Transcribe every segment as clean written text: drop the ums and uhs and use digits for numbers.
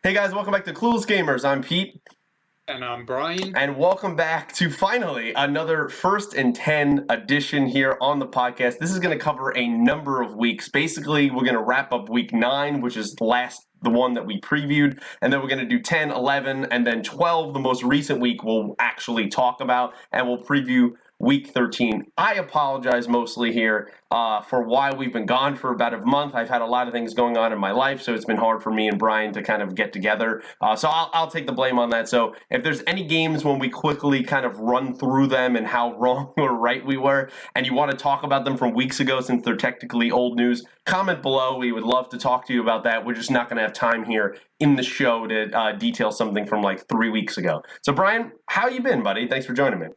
Hey guys, welcome back to Clueless Gamers. I'm Pete. And I'm Brian. And welcome back to finally another First and 10 edition here on the podcast. This is going to cover a number of weeks. Basically, we're going to wrap up week 9, which is the one that we previewed, and then we're going to do 10, 11, and then 12, the most recent week we'll actually talk about, and we'll preview week 13. I apologize mostly here for why we've been gone for about a month. I've had a lot of things going on in my life, so it's been hard for me and Brian to kind of get together. So I'll take the blame on that. So if there's any games when we quickly kind of run through them and how wrong or right we were, and you want to talk about them from weeks ago since they're technically old news, comment below. We would love to talk to you about that. We're just not going to have time here in the show to detail something from like 3 weeks ago. So Brian, how you been, buddy? Thanks for joining me.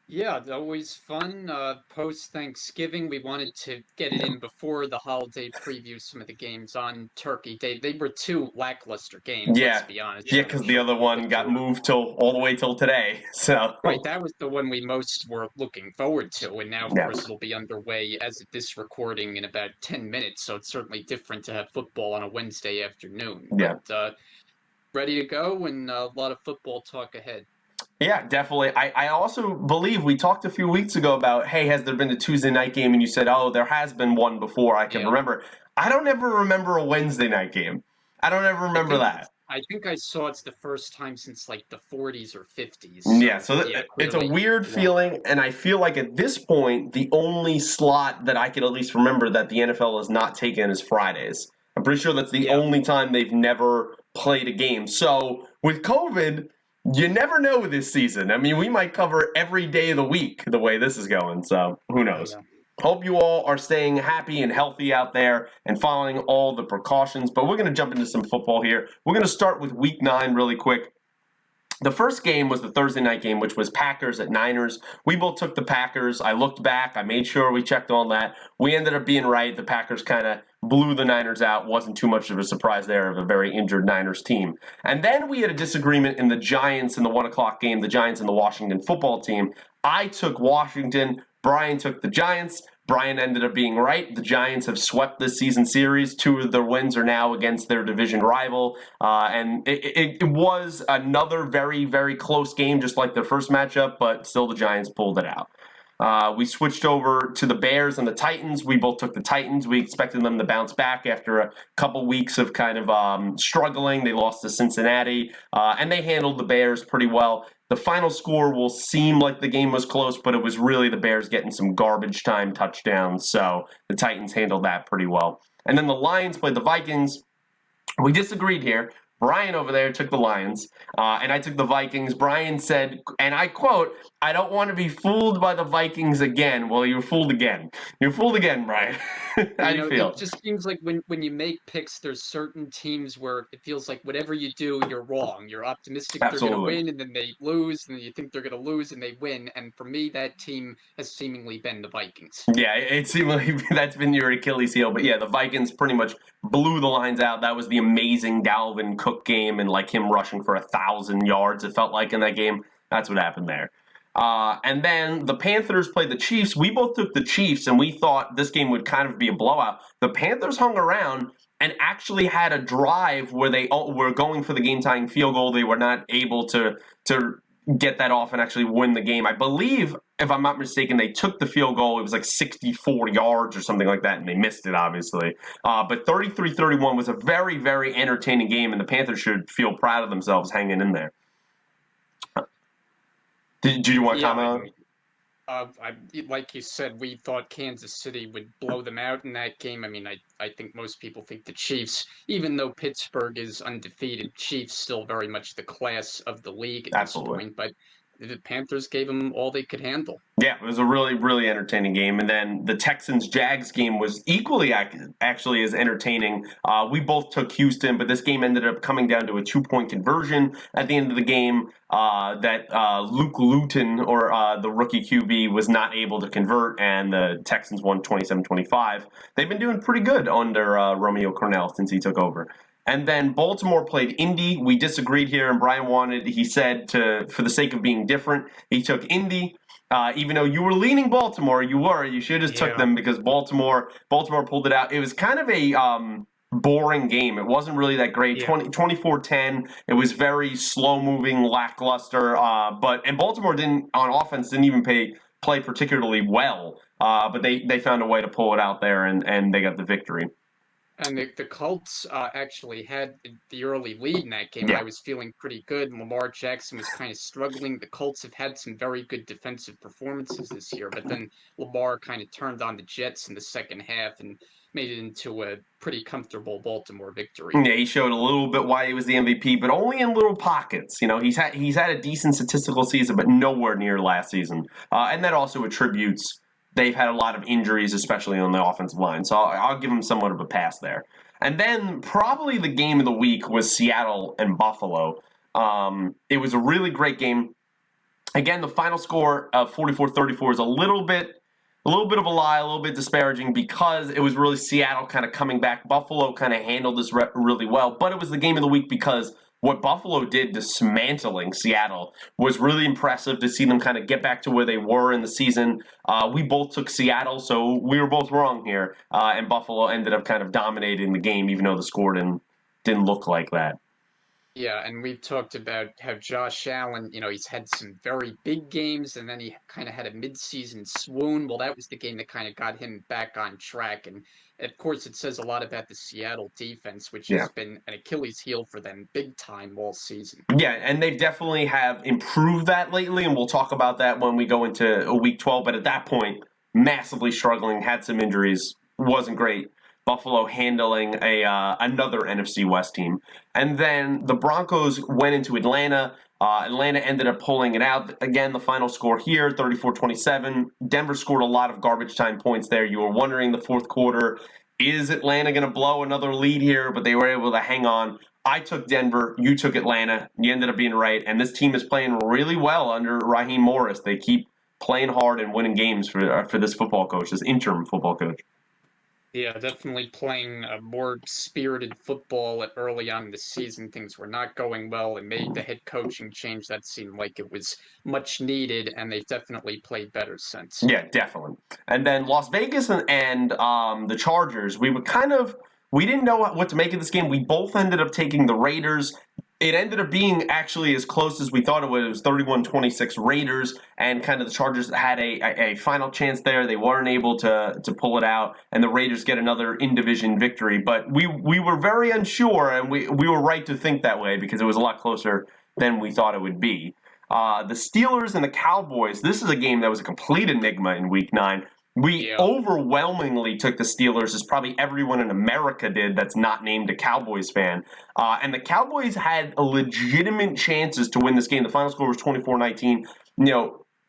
Yeah, it's always fun. Post-Thanksgiving, we wanted to get it in before the holiday preview some of the games on Turkey Day. They were two lackluster games, let's be honest. Yeah, because the other one got moved all the way till today. So Right, that was the one we most were looking forward to, and now, of course, it'll be underway as of this recording in about 10 minutes, so it's certainly different to have football on a Wednesday afternoon. Yeah. But ready to go, and a lot of football talk ahead. Yeah, definitely. I also believe we talked a few weeks ago about, hey, has there been a Tuesday night game? And you said, oh, there has been one before. I can remember. I don't ever remember a Wednesday night game. I don't ever remember that. I think I saw it's the first time since like the 40s or 50s. So it's a weird feeling, and I feel like at this point, the only slot that I could at least remember that the NFL has not taken is Fridays. I'm pretty sure that's the only time they've never played a game. So with COVID, you never know this season. I mean, we might cover every day of the week the way this is going, so who knows? Yeah. Hope you all are staying happy and healthy out there and following all the precautions, but we're going to jump into some football here. We're going to start with week 9 really quick. The first game was the Thursday night game, which was Packers at Niners. We both took the Packers. I looked back. I made sure we checked on that. We ended up being right. The Packers kind of blew the Niners out. Wasn't too much of a surprise there of a very injured Niners team. And then we had a disagreement in the Giants in the 1 o'clock game, the Giants and the Washington football team. I took Washington. Brian took the Giants. Brian ended up being right. The Giants have swept this season series. 2 of their wins are now against their division rival. And it was another very, very close game, just like their first matchup, but still the Giants pulled it out. We switched over to the Bears and the Titans. We both took the Titans. We expected them to bounce back after a couple weeks of kind of struggling. They lost to Cincinnati, and they handled the Bears pretty well. The final score will seem like the game was close, but it was really the Bears getting some garbage time touchdowns, so the Titans handled that pretty well. And then the Lions played the Vikings. We disagreed here. Brian over there took the Lions, and I took the Vikings. Brian said, and I quote, "I don't want to be fooled by the Vikings again." Well, you were fooled again. You're fooled again, Brian. How do you feel? It just seems like when you make picks, there's certain teams where it feels like whatever you do, you're wrong. You're optimistic they're going to win, and then they lose, and then you think they're going to lose, and they win. And for me, that team has seemingly been the Vikings. Yeah, it seemed like that's been your Achilles heel. But yeah, the Vikings pretty much blew the lines out. That was the amazing Dalvin Cook game and like him rushing for 1,000 yards, it felt like in that game. That's what happened there. And then the Panthers played the Chiefs. We both took the Chiefs, and we thought this game would kind of be a blowout. The Panthers hung around and actually had a drive where they were going for the game-tying field goal. They were not able to get that off and actually win the game. I believe, if I'm not mistaken, they took the field goal. It was like 64 yards or something like that, and they missed it, obviously. But 33-31 was a very, very entertaining game, and the Panthers should feel proud of themselves hanging in there. Do you want to comment on it? Like you said, we thought Kansas City would blow them out in that game. I mean, I think most people think the Chiefs, even though Pittsburgh is undefeated, Chiefs still very much the class of the league at this point. But the Panthers gave them all they could handle. Yeah, it was a really, really entertaining game. And then the Texans-Jags game was equally actually as entertaining. We both took Houston, but this game ended up coming down to a 2-point conversion at the end of the game that Luke Luton, or the rookie QB, was not able to convert, and the Texans won 27-25. They've been doing pretty good under Romeo Crennel since he took over. And then Baltimore played Indy. We disagreed here, and Brian he said, for the sake of being different, he took Indy. Even though you were leaning Baltimore, you should have took them because Baltimore pulled it out. It was kind of a boring game. It wasn't really that great. Yeah. 24-10. It was very slow-moving, lackluster. And Baltimore on offense didn't even play particularly well. But they found a way to pull it out there, and they got the victory. And the Colts actually had the early lead in that game. Yeah. I was feeling pretty good. Lamar Jackson was kind of struggling. The Colts have had some very good defensive performances this year, but then Lamar kind of turned on the Jets in the second half and made it into a pretty comfortable Baltimore victory. Yeah, he showed a little bit why he was the MVP, but only in little pockets. He's had a decent statistical season, but nowhere near last season. And that also attributes they've had a lot of injuries, especially on the offensive line. So I'll give him somewhat of a pass there. And then probably the game of the week was Seattle and Buffalo. It was a really great game. Again, the final score of 44-34 is a little bit of a lie, a little bit disparaging because it was really Seattle kind of coming back. Buffalo kind of handled this really well, but it was the game of the week because what Buffalo did dismantling Seattle was really impressive to see them kind of get back to where they were in the season. We both took Seattle, so we were both wrong here, and Buffalo ended up kind of dominating the game, even though the score didn't look like that. Yeah, and we've talked about how Josh Allen, he's had some very big games and then he kind of had a midseason swoon. Well, that was the game that kind of got him back on track. And of course, it says a lot about the Seattle defense, which Yeah. has been an Achilles heel for them big time all season. Yeah, and they definitely have improved that lately, and we'll talk about that when we go into Week 12. But at that point, massively struggling, had some injuries, wasn't great. Buffalo handling another NFC West team. And then the Broncos went into Atlanta. Atlanta ended up pulling it out. Again, the final score here, 34-27. Denver scored a lot of garbage time points there. You were wondering the fourth quarter, is Atlanta going to blow another lead here? But they were able to hang on. I took Denver. You took Atlanta. You ended up being right. And this team is playing really well under Raheem Morris. They keep playing hard and winning games for this football coach, this interim football coach. Yeah, definitely playing a more spirited football early on in the season. Things were not going well and made the head coaching change. That seemed like it was much needed, and they've definitely played better since. Yeah, definitely. And then Las Vegas and the Chargers, we didn't know what to make of this game. We both ended up taking the Raiders. It ended up being actually as close as we thought it was. It was 31-26 Raiders, and kind of the Chargers had a final chance there. They weren't able to pull it out, and the Raiders get another in-division victory. But we were very unsure, and we were right to think that way because it was a lot closer than we thought it would be. The Steelers and the Cowboys, this is a game that was a complete enigma in Week 9. We overwhelmingly took the Steelers, as probably everyone in America did that's not named a Cowboys fan. And the Cowboys had legitimate chances to win this game. The final score was 24-19.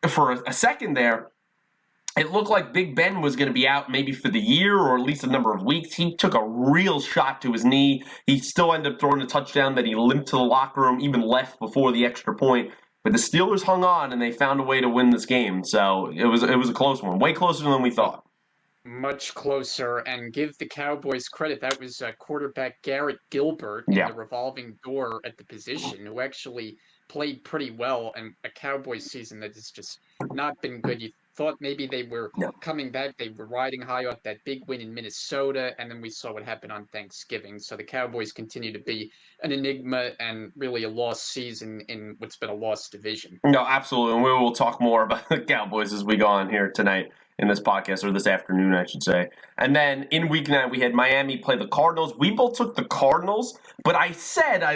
For a second there, it looked like Big Ben was going to be out maybe for the year or at least a number of weeks. He took a real shot to his knee. He still ended up throwing a touchdown that he limped to the locker room, even left before the extra point. But the Steelers hung on, and they found a way to win this game. So it was a close one, way closer than we thought. Much closer, and give the Cowboys credit. That was quarterback Garrett Gilbert in the revolving door at the position, who actually played pretty well, and a Cowboys season that has just not been good. You thought maybe they were coming back. They were riding high off that big win in Minnesota, and then we saw what happened on Thanksgiving. So the Cowboys continue to be an enigma and really a lost season in what's been a lost division. No, absolutely. And we will talk more about the Cowboys as we go on here tonight in this podcast, or this afternoon, I should say. And then in Week 9, we had Miami play the Cardinals. We both took the Cardinals, but I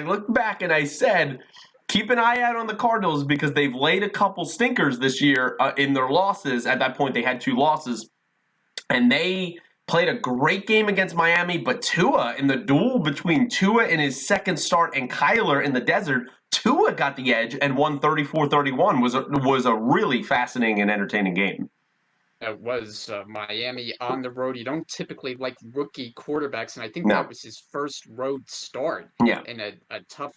looked back and I said, keep an eye out on the Cardinals because they've laid a couple stinkers this year in their losses. At that point, they had 2 losses. And they played a great game against Miami, but Tua, in the duel between Tua in his second start and Kyler in the desert, Tua got the edge and won 34-31. Was a really fascinating and entertaining game. It was Miami on the road. You don't typically like rookie quarterbacks, and I think that was his first road start in a tough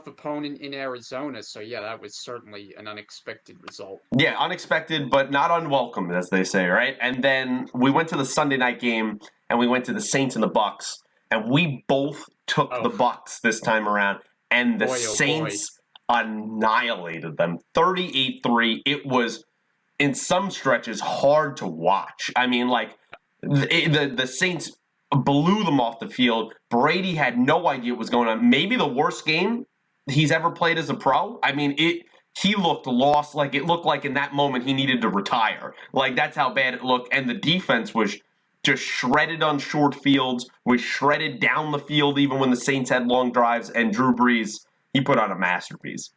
opponent in Arizona. So, yeah, that was certainly an unexpected result. Yeah, unexpected, but not unwelcome, as they say, right? And then we went to the Sunday night game, and we went to the Saints and the Bucks, and we both took the Bucks this time around, and the Saints annihilated them. 38-3. It was, in some stretches, hard to watch. I mean, like, the Saints blew them off the field. Brady had no idea what was going on. Maybe the worst game he's ever played as a pro. I mean, he looked lost. Like, it looked like in that moment he needed to retire. Like, that's how bad it looked. And the defense was just shredded on short fields, was shredded down the field even when the Saints had long drives. And Drew Brees, he put on a masterpiece.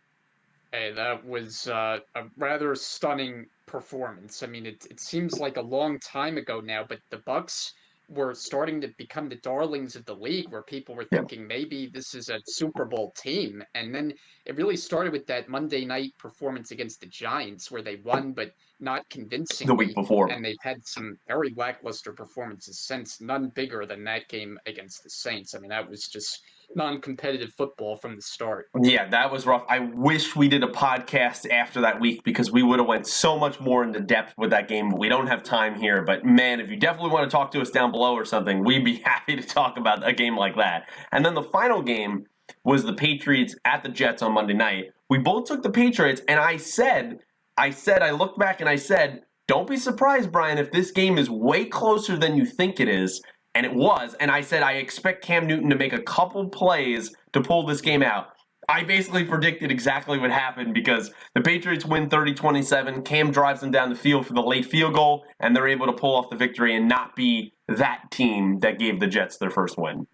Hey, that was a rather stunning performance. I mean, it seems like a long time ago now, but the Bucks were starting to become the darlings of the league, where people were Yeah. thinking maybe this is a Super Bowl team. And then it really started with that Monday night performance against the Giants, where they won, but not The week convincingly. before. And they've had some very lackluster performances since, none bigger than that game against the Saints. I mean, that was just non-competitive football from the start. Yeah, that was rough. I wish we did a podcast after that week because we would have went so much more into depth with that game. We don't have time here, but man, if you definitely want to talk to us down below or something, we'd be happy to talk about a game like that. And then the final game was the Patriots at the Jets on Monday night. We both took the Patriots, and I looked back and I said, don't be surprised, Brian, if this game is way closer than you think it is. And it was. And I said, I expect Cam Newton to make a couple plays to pull this game out. I basically predicted exactly what happened because the Patriots win 30-27. Cam drives them down the field for the late field goal, and they're able to pull off the victory and not be that team that gave the Jets their first win.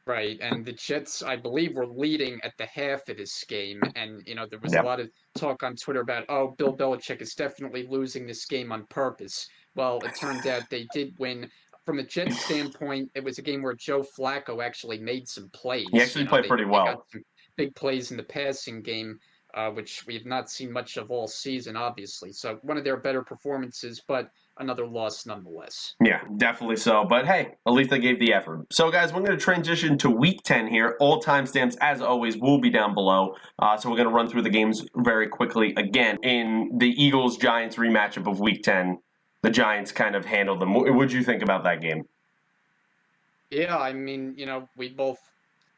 Right, and the Jets, I believe, were leading at the half of this game, and there was a Yep. lot of talk on Twitter about, oh, Bill Belichick is definitely losing this game on purpose. Well, it turned out they did win. From a Jets standpoint, it was a game where Joe Flacco actually made some He plays. actually played pretty They got well. some big plays in the passing game, which we have not seen much of all season, obviously. So one of their better performances, but another loss nonetheless. Yeah, definitely so. But hey, at least they gave the effort. So, guys, we're going to transition to Week 10 here. All timestamps, as always, will be down below. So we're going to run through the games very quickly. Again, in the Eagles-Giants rematchup of Week 10, the Giants kind of handled them. What did you think about that game? Yeah, I mean, we both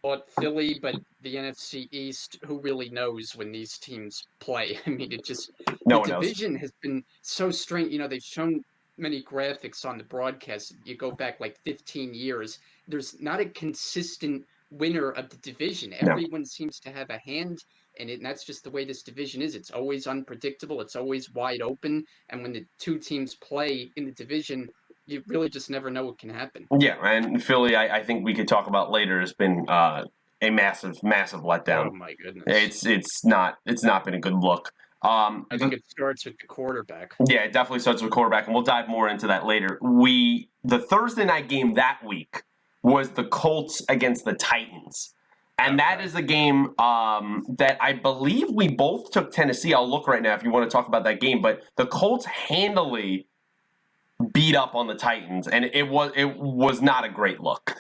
thought Philly, but the NFC East, who really knows when these teams play? I mean, No the one knows. division has been so strange. They've shown many graphics on the broadcast. You go back like 15 years, there's not a consistent winner of the division. No. Everyone seems to have a hand in it, and that's just the way this division is. It's always unpredictable, it's always wide open, and when the two teams play in the division, you really just never know what can happen. Yeah, and Philly, I think we could talk about later, has been a massive letdown. Oh my goodness. It's not been a good look. I think it starts with the quarterback. Yeah, it definitely starts with quarterback, and we'll dive more into that later. The Thursday night game that week was the Colts against the Titans. And that is a game that I believe we both took Tennessee. I'll look right now if you want to talk about that game. But the Colts handily beat up on the Titans, and it was not a great look.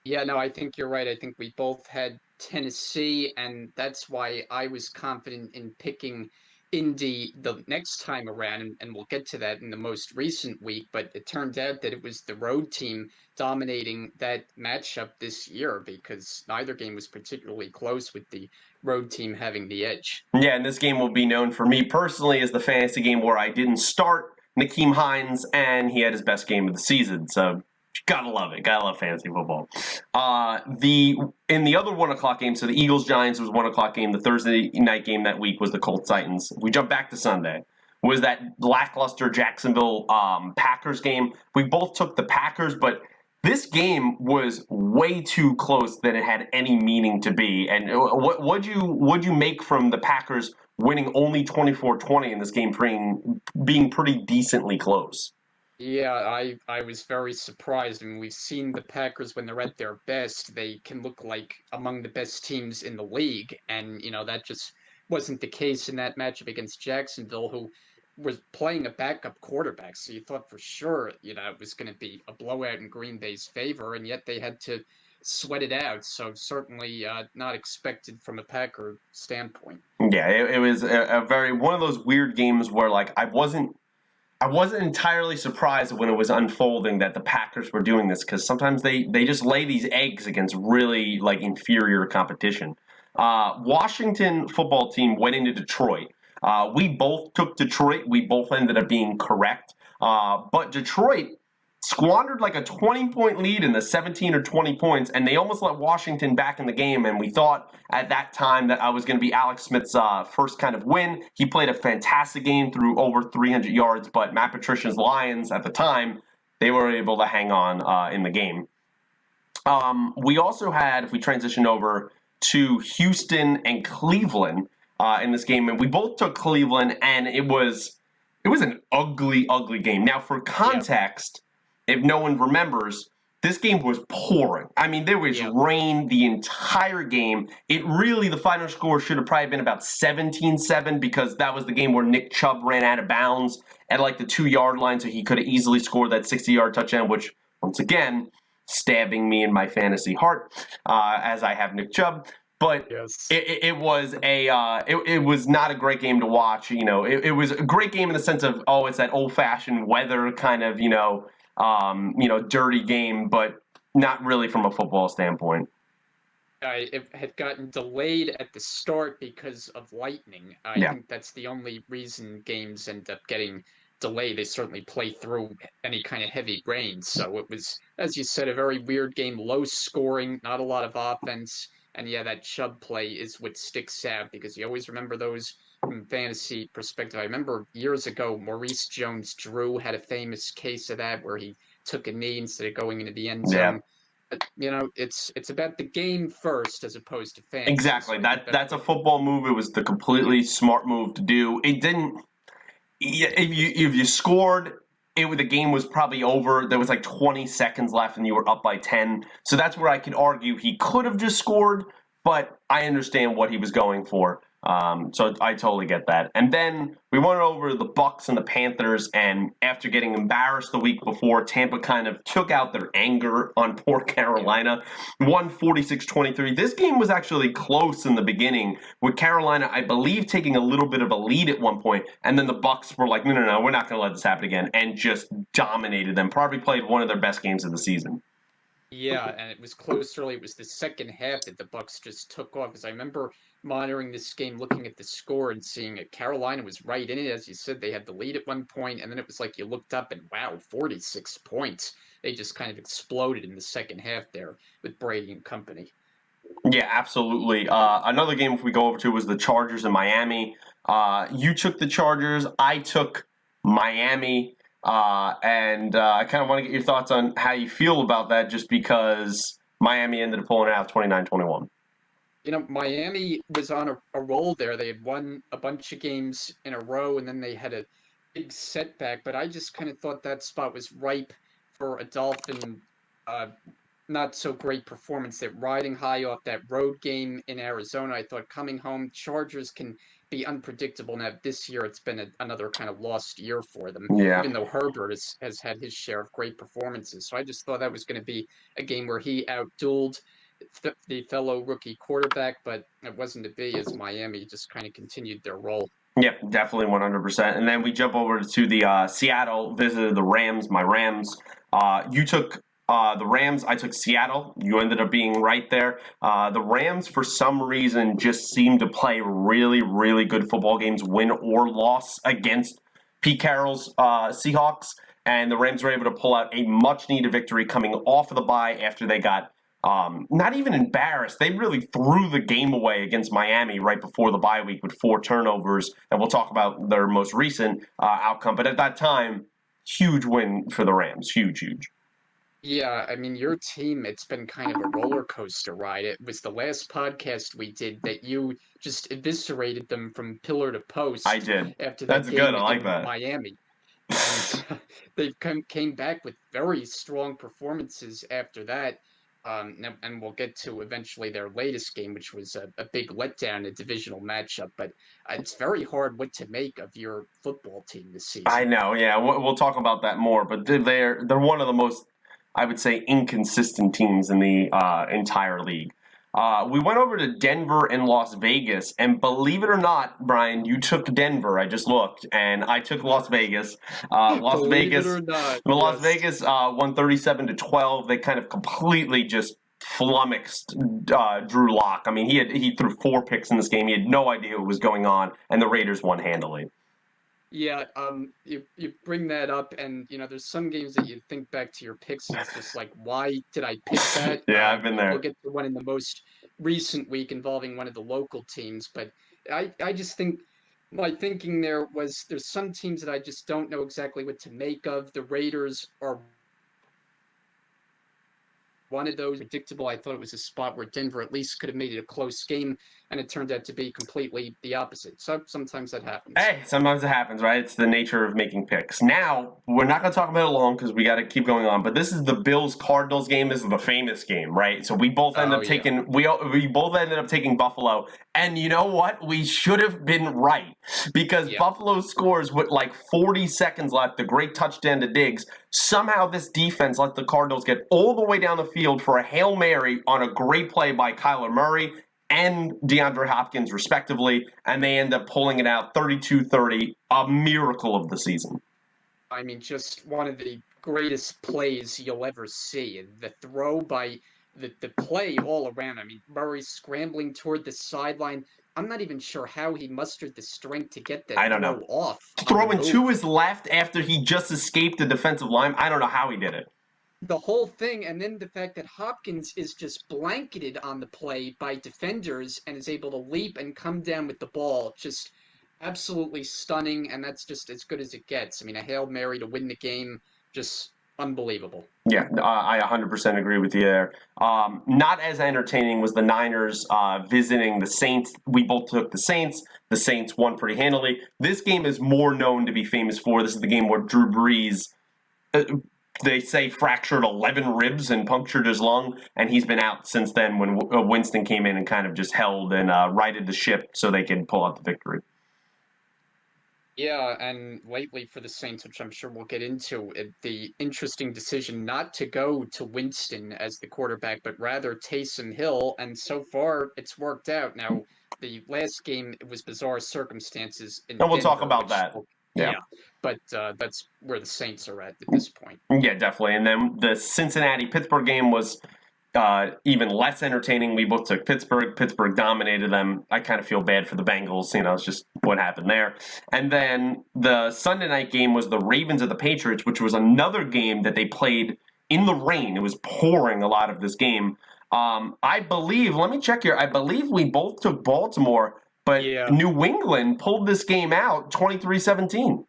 Yeah, no, I think you're right. I think we both had Tennessee, and that's why I was confident in picking Indy the next time around, and we'll get to that in the most recent week. But it turned out that it was the road team dominating that matchup this year because neither game was particularly close with the road team having the edge. Yeah, and this game will be known for me personally as the fantasy game where I didn't start Nakeem Hines, and he had his best game of the season. So gotta love it. Gotta love fantasy football. In the other 1:00 game, so the Eagles Giants was 1:00 game. The Thursday night game that week was the Colts Titans. We jump back to Sunday. Was that lackluster Jacksonville Packers game? We both took the Packers, but this game was way too close than it had any meaning to be. And what'd you make from the Packers winning only 24-20 in this game, being pretty decently close? Yeah, I was very surprised. I mean, we've seen the Packers when they're at their best, they can look like among the best teams in the league, and that just wasn't the case in that matchup against Jacksonville, who was playing a backup quarterback. So you thought for sure, it was going to be a blowout in Green Bay's favor, and yet they had to sweat it out. So certainly not expected from a Packer standpoint. Yeah, it was a very one of those weird games where like I wasn't entirely surprised when it was unfolding that the Packers were doing this because sometimes they just lay these eggs against really like inferior competition. Washington football team went into Detroit. We both took Detroit. We both ended up being correct. But Detroit squandered like a 20-point lead in the 17 or 20 points, and they almost let Washington back in the game. And we thought at that time that I was going to be Alex Smith's first kind of win. He played a fantastic game, threw over 300 yards, but Matt Patricia's Lions at the time, they were able to hang on in the game. We also had, if we transition over to Houston and Cleveland in this game, and we both took Cleveland, and it was an ugly, ugly game. Now, for context, if no one remembers, this game was pouring. I mean, there was rain the entire game. The final score should have probably been about 17-7 because that was the game where Nick Chubb ran out of bounds at like the 2-yard line, so he could have easily scored that 60-yard touchdown, which, once again, stabbing me in my fantasy heart as I have Nick Chubb. But it was not a great game to watch. It was a great game in the sense of, it's that old-fashioned weather kind of, dirty game, but not really from a football standpoint. It had gotten delayed at the start because of lightning. I think that's the only reason games end up getting delayed. They certainly play through any kind of heavy rain. So it was, as you said, a very weird game, low scoring, not a lot of offense. And that Chubb play is what sticks out because you always remember those from fantasy perspective. I remember years ago, Maurice Jones-Drew had a famous case of that where he took a knee instead of going into the end zone. But, it's about the game first as opposed to fantasy. Exactly. That's a football move. It was the completely smart move to do. It didn't. If you scored, the game was probably over. There was like 20 seconds left, and you were up by 10. So that's where I could argue he could have just scored, but I understand what he was going for. So I totally get that. And then we went over the Bucs and the Panthers, and after getting embarrassed the week before, Tampa kind of took out their anger on poor Carolina, won 46-23. This game was actually close in the beginning, with Carolina, I believe, taking a little bit of a lead at one point, and then the Bucs were like, no, we're not going to let this happen again, and just dominated them. Probably played one of their best games of the season. Yeah, and it was close early. It was the second half that the Bucs just took off. Because I remember monitoring this game, looking at the score and seeing that Carolina was right in it. As you said, they had the lead at one point, and then it was like you looked up and wow, 46 points. They just kind of exploded in the second half there with Brady and company. Yeah, absolutely. Another game if we go over to was the Chargers and Miami. You took the Chargers. I took Miami. And I kind of want to get your thoughts on how you feel about that just because Miami ended up pulling it out 29-21. Miami was on a roll there. They had won a bunch of games in a row, and then they had a big setback. But I just kind of thought that spot was ripe for a Dolphin not so great performance. They're riding high off that road game in Arizona. I thought coming home, Chargers can be unpredictable. Now this year it's been another kind of lost year for them, even though Herbert has had his share of great performances. So I just thought that was going to be a game where he outdueled the fellow rookie quarterback, but it wasn't to be as Miami just kind of continued their role. Yep, definitely 100%. And then we jump over to the Seattle, visited the Rams, my Rams. You took the Rams, I took Seattle. You ended up being right there. The Rams, for some reason, just seemed to play really, really good football games, win or loss against Pete Carroll's Seahawks. And the Rams were able to pull out a much-needed victory coming off of the bye after they got not even embarrassed. They really threw the game away against Miami right before the bye week with 4 turnovers. And we'll talk about their most recent outcome. But at that time, huge win for the Rams. Huge, huge. Yeah, I mean, your team, it's been kind of a roller coaster ride. It was the last podcast we did that you just eviscerated them from pillar to post. I did. After That's that good. game I like in that. Miami. And they came back with very strong performances after that. And we'll get to eventually their latest game, which was a big letdown, a divisional matchup. But it's very hard what to make of your football team this season. I know, yeah. We'll talk about that more. But they're one of the most, I would say, inconsistent teams in the entire league. We went over to Denver and Las Vegas, and believe it or not, Brian, you took Denver. I just looked, and I took Las Vegas. Las Vegas won 37-12. They kind of completely just flummoxed Drew Lock. I mean, he threw 4 picks in this game. He had no idea what was going on, and the Raiders won handily. Yeah, you bring that up, and there's some games that you think back to your picks, and it's just like, why did I pick that? Yeah, I've been We'll there. get to one in the most recent week involving one of the local teams, but I just think my thinking there was there's some teams that I just don't know exactly what to make of. The Raiders are one of those predictable. I thought it was a spot where Denver at least could have made it a close game, and it turned out to be completely the opposite. So sometimes that happens. Hey, sometimes it happens, right? It's the nature of making picks. Now, we're not going to talk about it long because we got to keep going on. But this is the Bills-Cardinals game. This is the famous game, right? So we both ended Oh up yeah. taking we both ended up taking Buffalo, and you know what? We should have been right because Yeah. Buffalo scores with like 40 seconds left. The great touchdown to Diggs. Somehow this defense let the Cardinals get all the way down the field for a Hail Mary on a great play by Kyler Murray and DeAndre Hopkins, respectively, and they end up pulling it out 32-30, a miracle of the season. I mean, just one of the greatest plays you'll ever see. The throw by the play all around. I mean, Murray scrambling toward the sideline. I'm not even sure how he mustered the strength to get that I don't know. throw off on the Throwing to move. his left after he just escaped the defensive line, I don't know how he did it. The whole thing, and then the fact that Hopkins is just blanketed on the play by defenders and is able to leap and come down with the ball, just absolutely stunning, and that's just as good as it gets. I mean, a Hail Mary to win the game, just unbelievable. Yeah, I 100% agree with you there. Not as entertaining was the Niners visiting the Saints. We both took the Saints. The Saints won pretty handily. This game is more known to be famous for. This is the game where Drew Brees, they say, fractured 11 ribs and punctured his lung, and he's been out since then when Winston came in and kind of just held and righted the ship so they could pull out the victory. Yeah, and lately for the Saints, which I'm sure we'll get into, the interesting decision not to go to Winston as the quarterback, but rather Taysom Hill, and so far it's worked out. Now, the last game, it was bizarre circumstances in And we'll talk Denver, about which, that. Yeah. yeah, but that's where the Saints are at this point. Yeah, definitely. And then the Cincinnati Pittsburgh game was even less entertaining. We both took Pittsburgh. Pittsburgh dominated them. I kind of feel bad for the Bengals. It's just what happened there. And then the Sunday night game was the Ravens of the Patriots, which was another game that they played in the rain. It was pouring a lot of this game. I believe, let me check here. I believe we both took Baltimore, but Yeah, New England pulled this game out 23-17.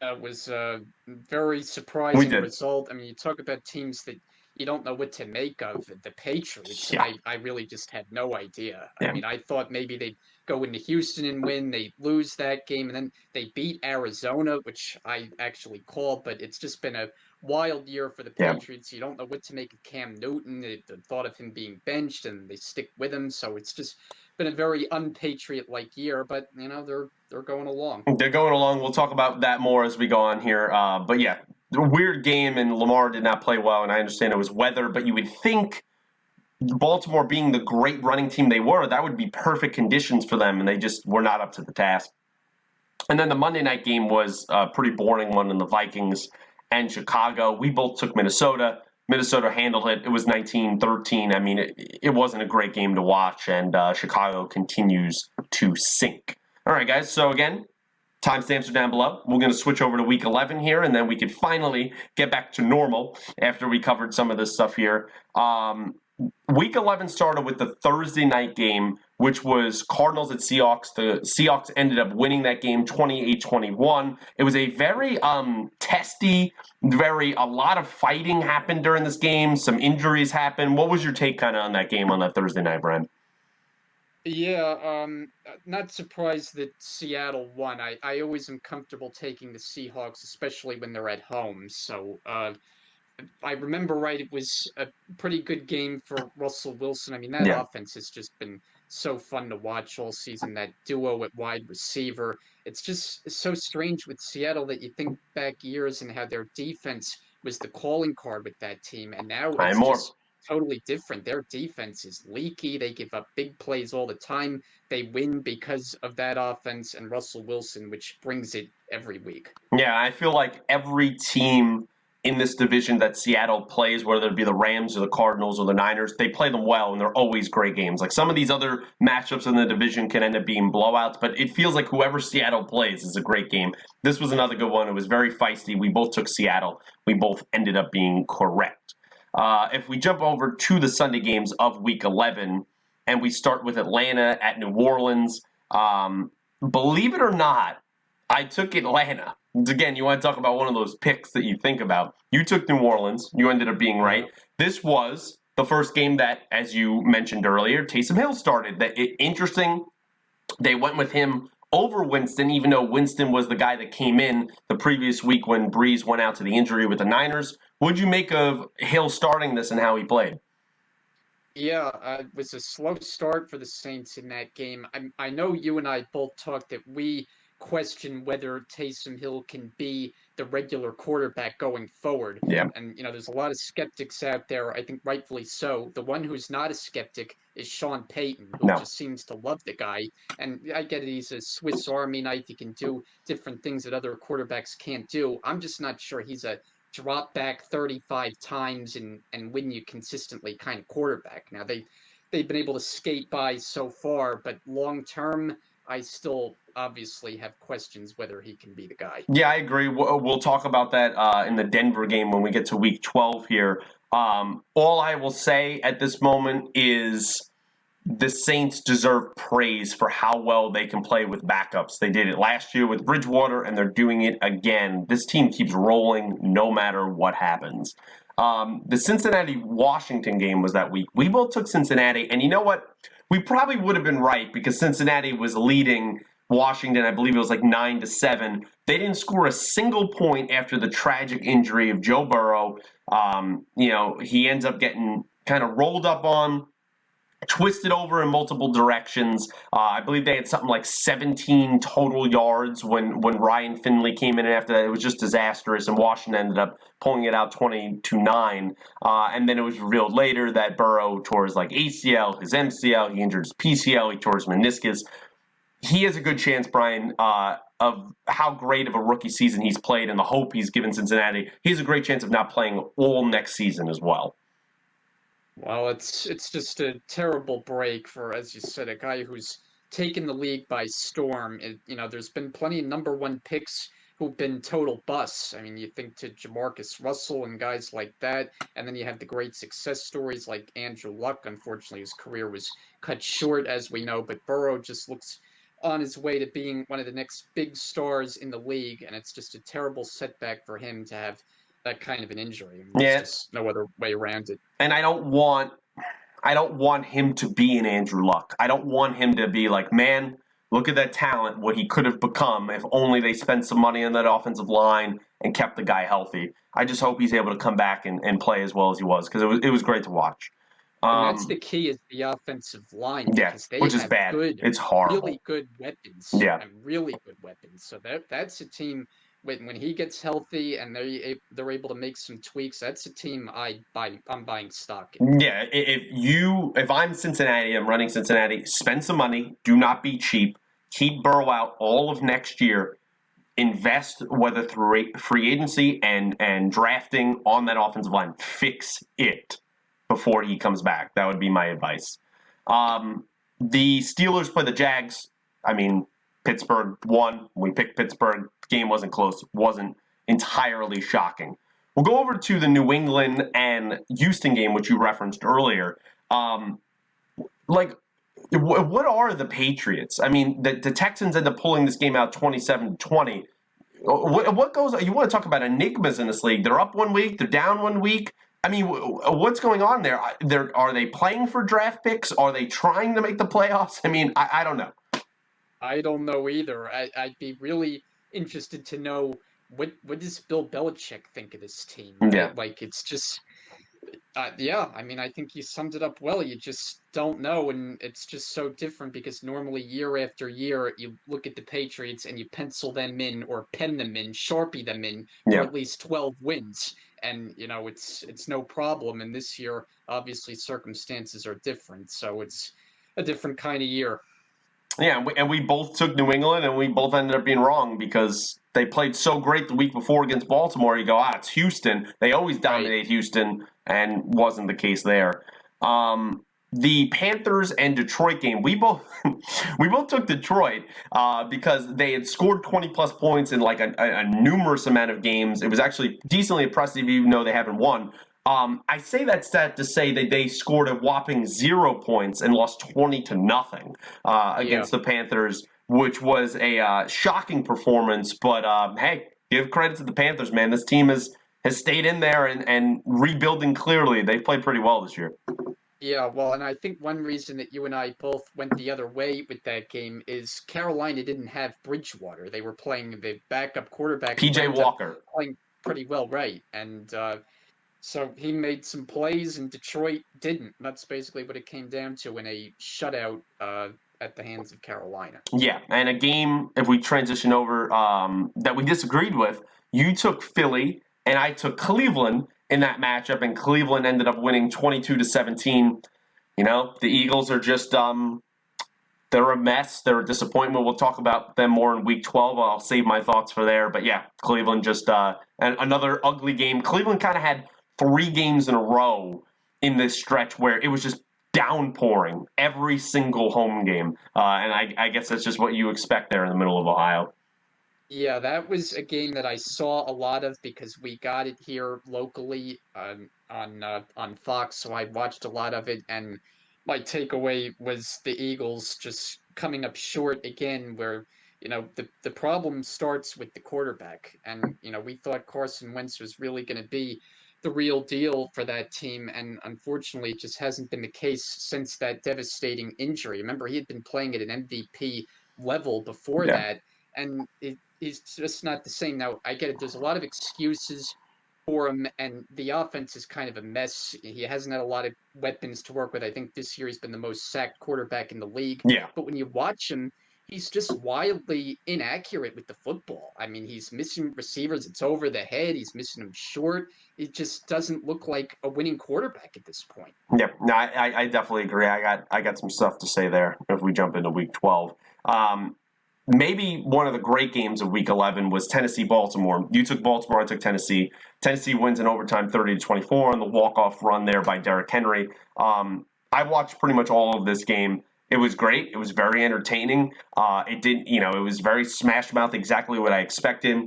that was a very We surprising did. result. I mean, you talk about teams that you don't know what to make of. The Patriots, Yeah. I really just had no idea. I Yeah. mean, I thought maybe they'd go into Houston and win. They lose that game, and then they beat Arizona, which I actually called, but it's just been a wild year for the Yeah. Patriots. You don't know what to make of Cam Newton. The thought of him being benched, and they stick with him. So it's just been a very unpatriot-like year, but they're going along. They're going along. We'll talk about that more as we go on here. But yeah, a weird game, and Lamar did not play well, and I understand it was weather, but you would think Baltimore being the great running team they were, that would be perfect conditions for them, and they just were not up to the task. And then the Monday night game was a pretty boring one in the Vikings and Chicago. We both took Minnesota. Minnesota handled it. It was 19-13. I mean, it wasn't a great game to watch, and Chicago continues to sink. All right, guys. So again, timestamps are down below. We're going to switch over to week 11 here, and then we can finally get back to normal after we covered some of this stuff here. Week 11 started with the Thursday night game, which was Cardinals at Seahawks. The Seahawks ended up winning that game 28-21. It was a very testy, a lot of fighting happened during this game. Some injuries happened. What was your take kind of on that game on that Thursday night, Brian? Yeah, not surprised that Seattle won. I always am comfortable taking the Seahawks, especially when they're at home. So, I remember right, it was a pretty good game for Russell Wilson. I mean, that Yeah. offense has just been so fun to watch all season. That duo at wide receiver. It's just so strange with Seattle that you think back years and how their defense was the calling card with that team, and now I'm it's more. just totally different. Their defense is leaky. They give up big plays all the time. They win because of that offense and Russell Wilson, which brings it every week. Yeah, I feel like every team in this division that Seattle plays, whether it be the Rams or the Cardinals or the Niners, they play them well, and they're always great games. Like some of these other matchups in the division can end up being blowouts, but it feels like whoever Seattle plays is a great game. This was another good one. It was very feisty. We both took Seattle. We both ended up being correct. If we jump over to the Sunday games of Week 11, and we start with Atlanta at New Orleans, believe it or not, I took Atlanta. Again, you want to talk about one of those picks that you think about. You took New Orleans. You ended up being right. This was the first game that, as you mentioned earlier, Taysom Hill started. Interesting, they went with him over Winston, even though Winston was the guy that came in the previous week when Breeze went out to the injury with the Niners. What'd you make of Hill starting this and how he played? Yeah, it was a slow start for the Saints in that game. I know you and I both talked that we question whether Taysom Hill can be the regular quarterback going forward. Yeah. And, there's a lot of skeptics out there, I think rightfully so. The one who's not a skeptic is Sean Payton, who No. just seems to love the guy. And I get it, he's a Swiss Army knife. He can do different things that other quarterbacks can't do. I'm just not sure he's a drop back 35 times and win you consistently kind of quarterback. Now they've been able to skate by so far, but long term, I still obviously have questions whether he can be the guy. Yeah, I agree. We'll talk about that in the Denver game when we get to Week 12 here. All I will say at this moment is the Saints deserve praise for how well they can play with backups. They did it last year with Bridgewater, and they're doing it again. This team keeps rolling no matter what happens. The Cincinnati-Washington game was that week. We both took Cincinnati, and you know what? We probably would have been right because Cincinnati was leading Washington. I believe it was like 9-7. They didn't score a single point after the tragic injury of Joe Burrow. He ends up getting kind of rolled up on, twisted over in multiple directions. I believe they had something like 17 total yards when Ryan Finley came in, and after that it was just disastrous, and Washington ended up pulling it out 20-9. And then it was revealed later that Burrow tore his ACL, his MCL, he injured his PCL, he tore his meniscus. He has a good chance, Brian, of how great of a rookie season he's played and the hope he's given Cincinnati. He has a great chance of not playing all next season as well. Well, it's just a terrible break for, as you said, a guy who's taken the league by storm. There's been plenty of number one picks who've been total busts. I mean, you think to Jamarcus Russell and guys like that, and then you have the great success stories like Andrew Luck. Unfortunately, his career was cut short, as we know, but Burrow just looks on his way to being one of the next big stars in the league, and it's just a terrible setback for him to have that kind of an injury. I mean, there's just no other way around it. And I don't want him to be an Andrew Luck. I don't want him to be like, man, look at that talent, what he could have become if only they spent some money on that offensive line and kept the guy healthy. I just hope he's able to come back and play as well as he was, because it was great to watch. And that's the key, is the offensive line, because they which is have bad. It's horrible. really good weapons. Yeah. And really good weapons. So that's a team, when he gets healthy and they're able to make some tweaks, that's a team I'm buying stock in. Yeah, if I'm Cincinnati, I'm running Cincinnati, spend some money, do not be cheap, keep Burrow out all of next year, invest whether through free agency and drafting on that offensive line. Fix it before he comes back. That would be my advice. The Steelers play the Jags. I mean, Pittsburgh won. We picked Pittsburgh. The game wasn't close. Wasn't entirely shocking. We'll go over to the New England and Houston game, which you referenced earlier. What are the Patriots? I mean, the Texans end up pulling this game out 27-20. What goes? You want to talk about enigmas in this league? They're up 1 week, they're down 1 week. I mean, what's going on there? Are they playing for draft picks? Are they trying to make the playoffs? I mean, I don't know. I don't know either. I'd be really interested to know what does Bill Belichick think of this team. Right? Yeah. It's just, I mean, I think you summed it up well. You just don't know, and it's just so different because normally year after year, you look at the Patriots and you pencil them in or pen them in, Sharpie them in for at least 12 wins. And, it's no problem. And this year, obviously, circumstances are different. So it's a different kind of year. Yeah, and we both took New England, and we both ended up being wrong because they played so great the week before against Baltimore. You go, it's Houston. They always dominate Houston, and wasn't the case there. The Panthers and Detroit game, we both we both took Detroit because they had scored 20 plus points in like a numerous amount of games. It was actually decently impressive, even though they haven't won. I say that stat to say that they scored a whopping 0 points and lost 20-0 against the Panthers, which was a shocking performance. But hey, give credit to the Panthers, man. This team has stayed in there and rebuilding clearly. They've played pretty well this year. Yeah, well, and I think one reason that you and I both went the other way with that game is Carolina didn't have Bridgewater. They were playing the backup quarterback who PJ ended up Walker. playing pretty well, right? And so he made some plays, and Detroit didn't. That's basically what it came down to in a shutout at the hands of Carolina. Yeah, and a game, if we transition over, that we disagreed with, you took Philly and I took Cleveland in that matchup, and Cleveland ended up winning 22-17. You know, the Eagles are just they're a mess. They're a disappointment. We'll talk about them more in Week 12. I'll save my thoughts for there. But yeah, Cleveland just and another ugly game. Cleveland kind of had 3 games in a row in this stretch where it was just downpouring every single home game. And I guess that's just what you expect there in the middle of Ohio. Yeah, that was a game that I saw a lot of because we got it here locally on Fox, so I watched a lot of it, and my takeaway was the Eagles just coming up short again, where the problem starts with the quarterback, and we thought Carson Wentz was really going to be the real deal for that team, and unfortunately, it just hasn't been the case since that devastating injury. Remember, he had been playing at an MVP level before Yeah. that, and he's just not the same. Now, I get it. There's a lot of excuses for him, and the offense is kind of a mess. He hasn't had a lot of weapons to work with. I think this year he's been the most sacked quarterback in the league. Yeah. But when you watch him, he's just wildly inaccurate with the football. I mean, he's missing receivers. It's over the head. He's missing them short. It just doesn't look like a winning quarterback at this point. Yeah, no, I definitely agree. I got some stuff to say there if we jump into Week 12. Maybe one of the great games of Week 11 was Tennessee-Baltimore. You took Baltimore, I took Tennessee. Tennessee wins in overtime 30-24 on the walk-off run there by Derrick Henry. I watched pretty much all of this game. It was great. It was very entertaining. It was very smash mouth, exactly what I expected.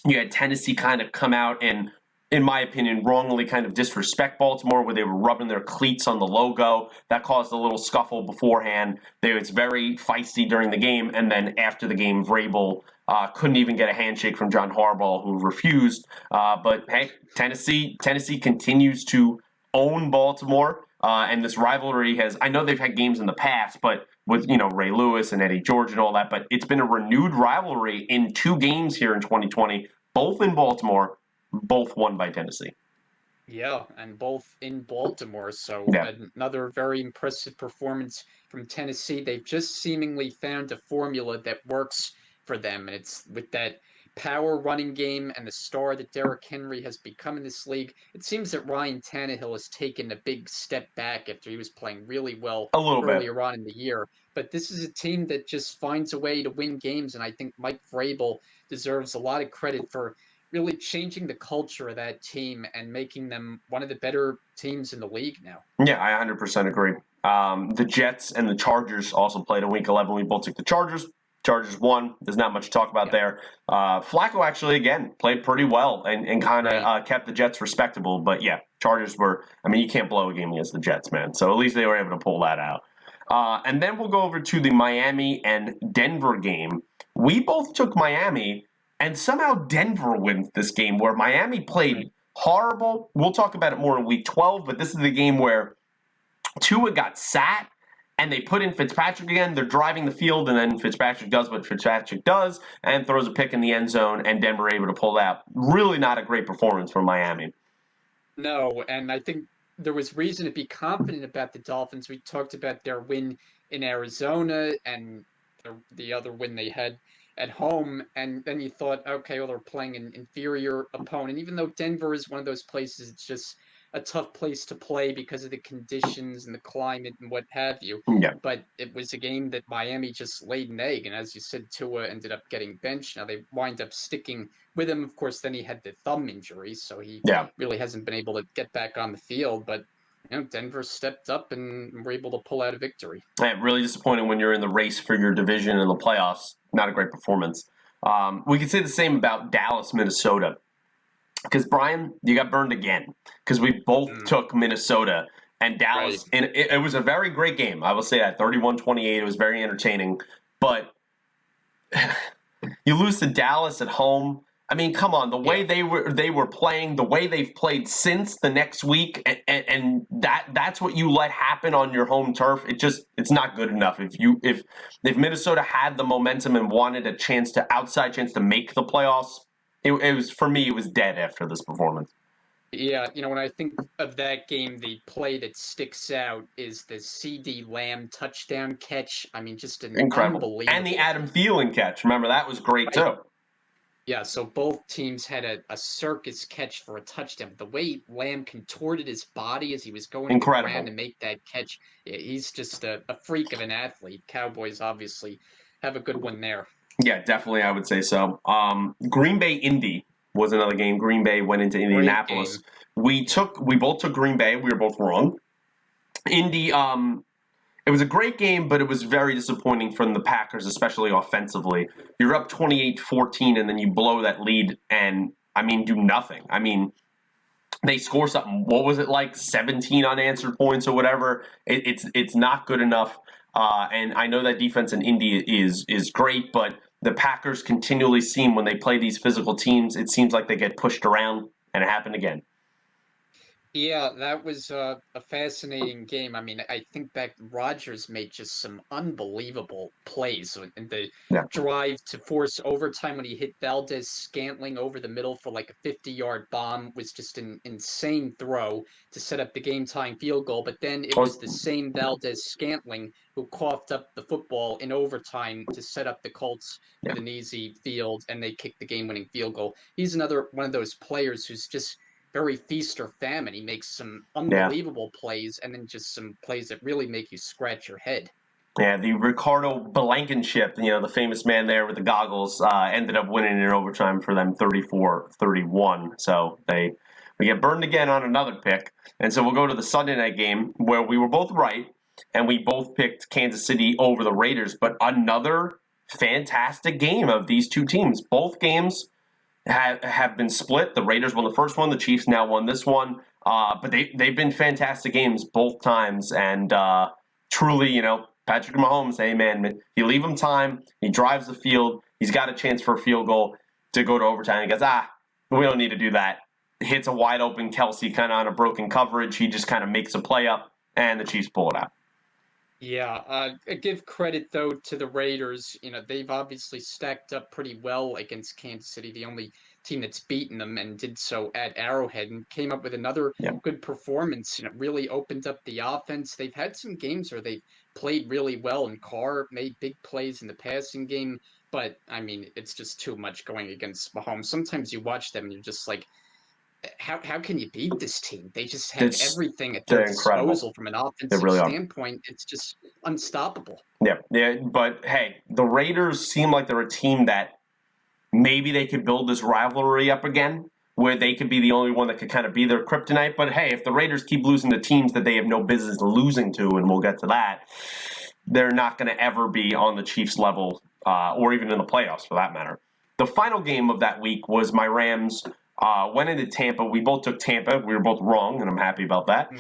You had Tennessee kind of come out and, in my opinion, wrongly kind of disrespect Baltimore, where they were rubbing their cleats on the logo. That caused a little scuffle beforehand. It's very feisty during the game, and then after the game, Vrabel couldn't even get a handshake from John Harbaugh, who refused. But hey, Tennessee continues to own Baltimore, and this rivalry I know they've had games in the past, but with Ray Lewis and Eddie George and all that, but it's been a renewed rivalry in 2 games here in 2020, both in Baltimore, both won by Tennessee. Yeah, and both in Baltimore. So Yeah. another very impressive performance from Tennessee. They've just seemingly found a formula that works for them. And it's with that power running game and the star that Derrick Henry has become in this league. It seems that Ryan Tannehill has taken a big step back after he was playing really well A little bit. earlier on in the year. But this is a team that just finds a way to win games. And I think Mike Vrabel deserves a lot of credit for really changing the culture of that team and making them one of the better teams in the league now. Yeah, I 100% agree. The Jets and the Chargers also played in Week 11. We both took the Chargers. Chargers won. There's not much to talk about there. Flacco actually, again, played pretty well and kind of kept the Jets respectable. But yeah, Chargers you can't blow a game against the Jets, man. So at least they were able to pull that out. And then we'll go over to the Miami and Denver game. We both took Miami, and somehow Denver wins this game where Miami played horrible. We'll talk about it more in Week 12, but this is the game where Tua got sat, and they put in Fitzpatrick again. They're driving the field, and then Fitzpatrick does what Fitzpatrick does and throws a pick in the end zone, and Denver able to pull out. Really not a great performance from Miami. No, and I think there was reason to be confident about the Dolphins. We talked about their win in Arizona and the other win they had at home, and then you thought, okay, well, they're playing an inferior opponent. Even though Denver is one of those places, it's just a tough place to play because of the conditions and the climate and what have you. Yeah. But it was a game that Miami just laid an egg, and as you said, Tua ended up getting benched. Now they wind up sticking with him. Of course, then he had the thumb injury, so he Yeah. really hasn't been able to get back on the field. But Denver stepped up and were able to pull out a victory. Yeah, really disappointing when you're in the race for your division in the playoffs. Not a great performance. We can say the same about Dallas, Minnesota. Because, Brian, you got burned again. Because we both took Minnesota and Dallas. Right. And it was a very great game. I will say that. 31-28. It was very entertaining. But you lose to Dallas at home. I mean, come on, the way they were playing, the way they've played since the next week, and that's what you let happen on your home turf. It's not good enough. If Minnesota had the momentum and wanted a outside chance to make the playoffs, it was, for me, it was dead after this performance. Yeah, when I think of that game, the play that sticks out is the CD Lamb touchdown catch. I mean, just an Incredible. unbelievable. And the Adam Thielen catch. Remember, that was great, too. Yeah, so both teams had a circus catch for a touchdown. The way Lamb contorted his body as he was going to the ground to make that catch, he's just a freak of an athlete. Cowboys obviously have a good one there. Yeah, definitely, I would say so. Green Bay Indy was another game. Green Bay went into Indianapolis. We both took Green Bay. We were both wrong. Indy, it was a great game, but it was very disappointing from the Packers, especially offensively. You're up 28-14, and then you blow that lead and, do nothing. They score something. What was it, like 17 unanswered points or whatever? It's not good enough. And I know that defense in Indy is great, but the Packers continually seem, when they play these physical teams, it seems like they get pushed around, and it happened again. Yeah, that was a fascinating game. I think back, Rodgers made just some unbelievable plays in the drive to force overtime when he hit Valdez Scantling over the middle for like a 50-yard bomb. Was just an insane throw to set up the game-tying field goal. But then it was the same Valdez Scantling who coughed up the football in overtime to set up the Colts with an easy field, and they kicked the game-winning field goal. He's another one of those players who's just very feast or famine. He makes some unbelievable plays, and then just some plays that really make you scratch your head. Yeah, the Ricardo Blankenship, the famous man there with the goggles, ended up winning in overtime for them 34-31. So we get burned again on another pick. And so we'll go to the Sunday night game where we were both right, and we both picked Kansas City over the Raiders. But another fantastic game of these two teams. Both games have been split. The Raiders won the first one. The Chiefs now won this one. But they've been fantastic games both times. And truly, Patrick Mahomes, hey, man, you leave him time. He drives the field. He's got a chance for a field goal to go to overtime. He goes, we don't need to do that. Hits a wide open Kelsey kind of on a broken coverage. He just kind of makes a play up, and the Chiefs pull it out. Yeah, I give credit, though, to the Raiders. They've obviously stacked up pretty well against Kansas City, the only team that's beaten them, and did so at Arrowhead, and came up with another good performance. Really opened up the offense. They've had some games where they've played really well, and Carr made big plays in the passing game, but, it's just too much going against Mahomes. Sometimes you watch them, and you're just like, how can you beat this team? They just have everything at their disposal from an offensive standpoint. It's just unstoppable. Yeah, but hey, the Raiders seem like they're a team that maybe they could build this rivalry up again, where they could be the only one that could kind of be their kryptonite. But hey, if the Raiders keep losing to teams that they have no business losing to, and we'll get to that, they're not going to ever be on the Chiefs level, or even in the playoffs for that matter. The final game of that week was my Rams went into Tampa. We both took Tampa. We were both wrong, and I'm happy about that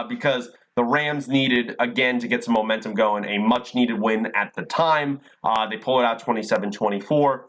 because the Rams needed, again, to get some momentum going, a much-needed win at the time. They pull it out 27-24.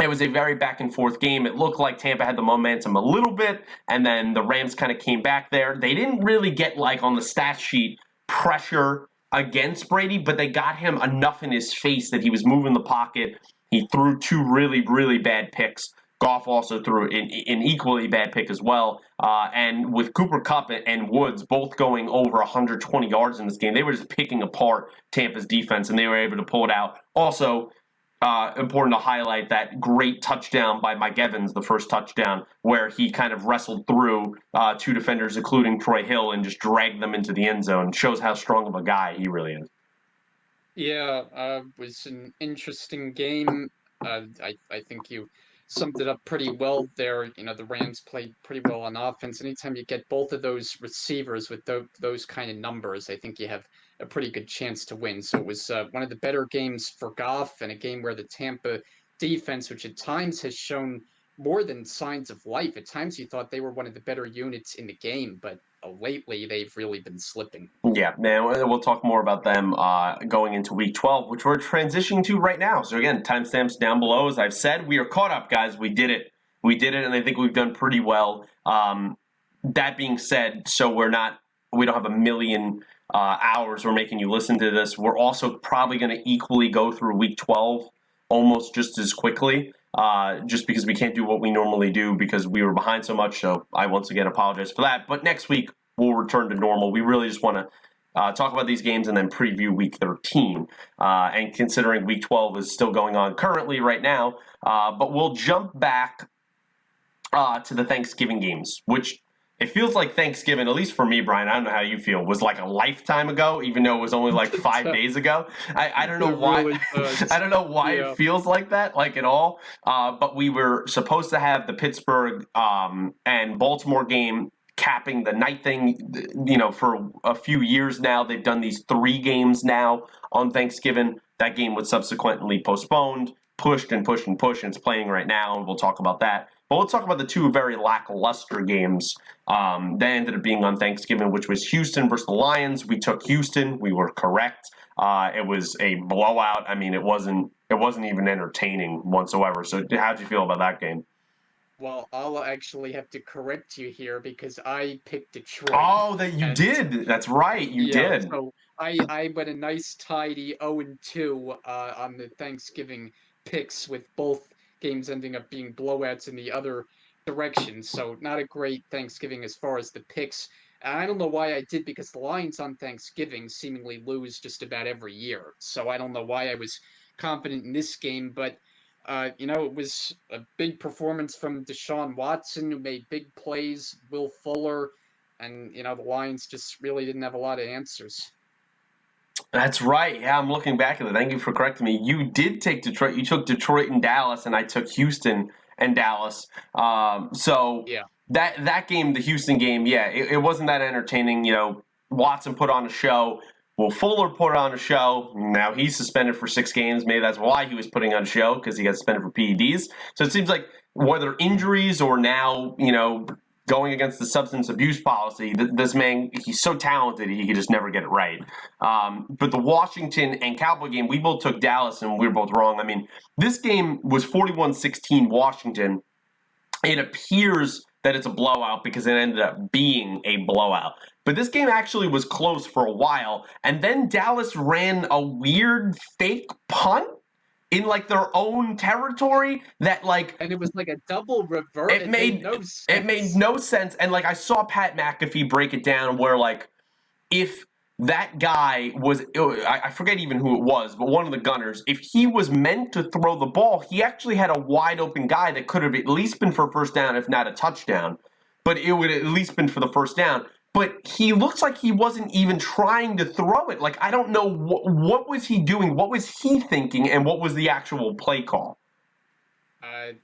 It was a very back-and-forth game. It looked like Tampa had the momentum a little bit, and then the Rams kind of came back there. They didn't really get, on the stat sheet, pressure against Brady, but they got him enough in his face that he was moving the pocket. He threw two really, really bad picks. Goff also threw an equally bad pick as well. And with Cooper Kupp and Woods both going over 120 yards in this game, they were just picking apart Tampa's defense, and they were able to pull it out. Also, important to highlight that great touchdown by Mike Evans, the first touchdown, where he kind of wrestled through two defenders, including Troy Hill, and just dragged them into the end zone. Shows how strong of a guy he really is. Yeah, was an interesting game. I think you summed it up pretty well there. You know, the Rams played pretty well on offense. Anytime you get both of those receivers with those kind of numbers, I think you have a pretty good chance to win. So it was one of the better games for Goff, and a game where the Tampa defense, which at times has shown more than signs of life, at times you thought they were one of the better units in the game, but lately they've really been slipping. Yeah, man, we'll talk more about them going into Week 12, which we're transitioning to right now. So again, timestamps down below. As I've said, we are caught up, guys. We did it. We did it, and I think we've done pretty well. That being said, so we don't have a million hours we're making you listen to this. We're also probably going to equally go through Week 12 almost just as quickly. Just because we can't do what we normally do because we were behind so much. So I once again apologize for that. But next week we'll return to normal. We really just want to talk about these games and then preview Week 13. And considering Week 12 is still going on currently right now, but we'll jump back to the Thanksgiving games, which it feels like Thanksgiving, at least for me, Brian, I don't know how you feel, was like a lifetime ago, even though it was only like 5 days ago. I don't know why. Really I don't know why it feels like that, like at all. But we were supposed to have the Pittsburgh and Baltimore game capping the night thing. You know, for a few years now, they've done these 3 games now on Thanksgiving. That game was subsequently postponed, pushed and pushed and pushed, and it's playing right now, and we'll talk about that. But let's talk about the 2 very lackluster games that ended up being on Thanksgiving, which was Houston versus the Lions. We took Houston. We were correct. It was a blowout. I mean, it wasn't even entertaining whatsoever. So how did you feel about that game? Well, I'll actually have to correct you here because I picked Detroit. Oh, that you did. That's right. You did. So I went a nice tidy 0-2 on the Thanksgiving picks, with both games ending up being blowouts in the other direction. So not a great Thanksgiving as far as the picks. And I don't know why I did, because the Lions on Thanksgiving seemingly lose just about every year. So I don't know why I was confident in this game, but it was a big performance from Deshaun Watson, who made big plays, Will Fuller, and the Lions just really didn't have a lot of answers. That's right. Yeah, I'm looking back at it. Thank you for correcting me. You did take Detroit. You took Detroit and Dallas, and I took Houston and Dallas. So Yeah. that game, the Houston game, yeah, it wasn't that entertaining. You know, Watson put on a show. Well, Fuller put on a show. Now he's suspended for 6 games. Maybe that's why he was putting on a show, because he got suspended for PEDs. So it seems like whether injuries or now, going against the substance abuse policy, this man, he's so talented, he could just never get it right. But the Washington and Cowboy game, we both took Dallas, and we were both wrong. I mean, this game was 41-16 Washington. It appears that it's a blowout because it ended up being a blowout. But this game actually was close for a while, and then Dallas ran a weird fake punt in like their own territory and it was like a double reverse. It made no sense. It made no sense. And like I saw Pat McAfee break it down where like if that guy was, I forget even who it was, but one of the gunners, if he was meant to throw the ball, he actually had a wide open guy that could have at least been for a first down, if not a touchdown. But it would at least been for the first down. But he looks like he wasn't even trying to throw it. Like, I don't know what was he doing, what was he thinking, and what was the actual play call?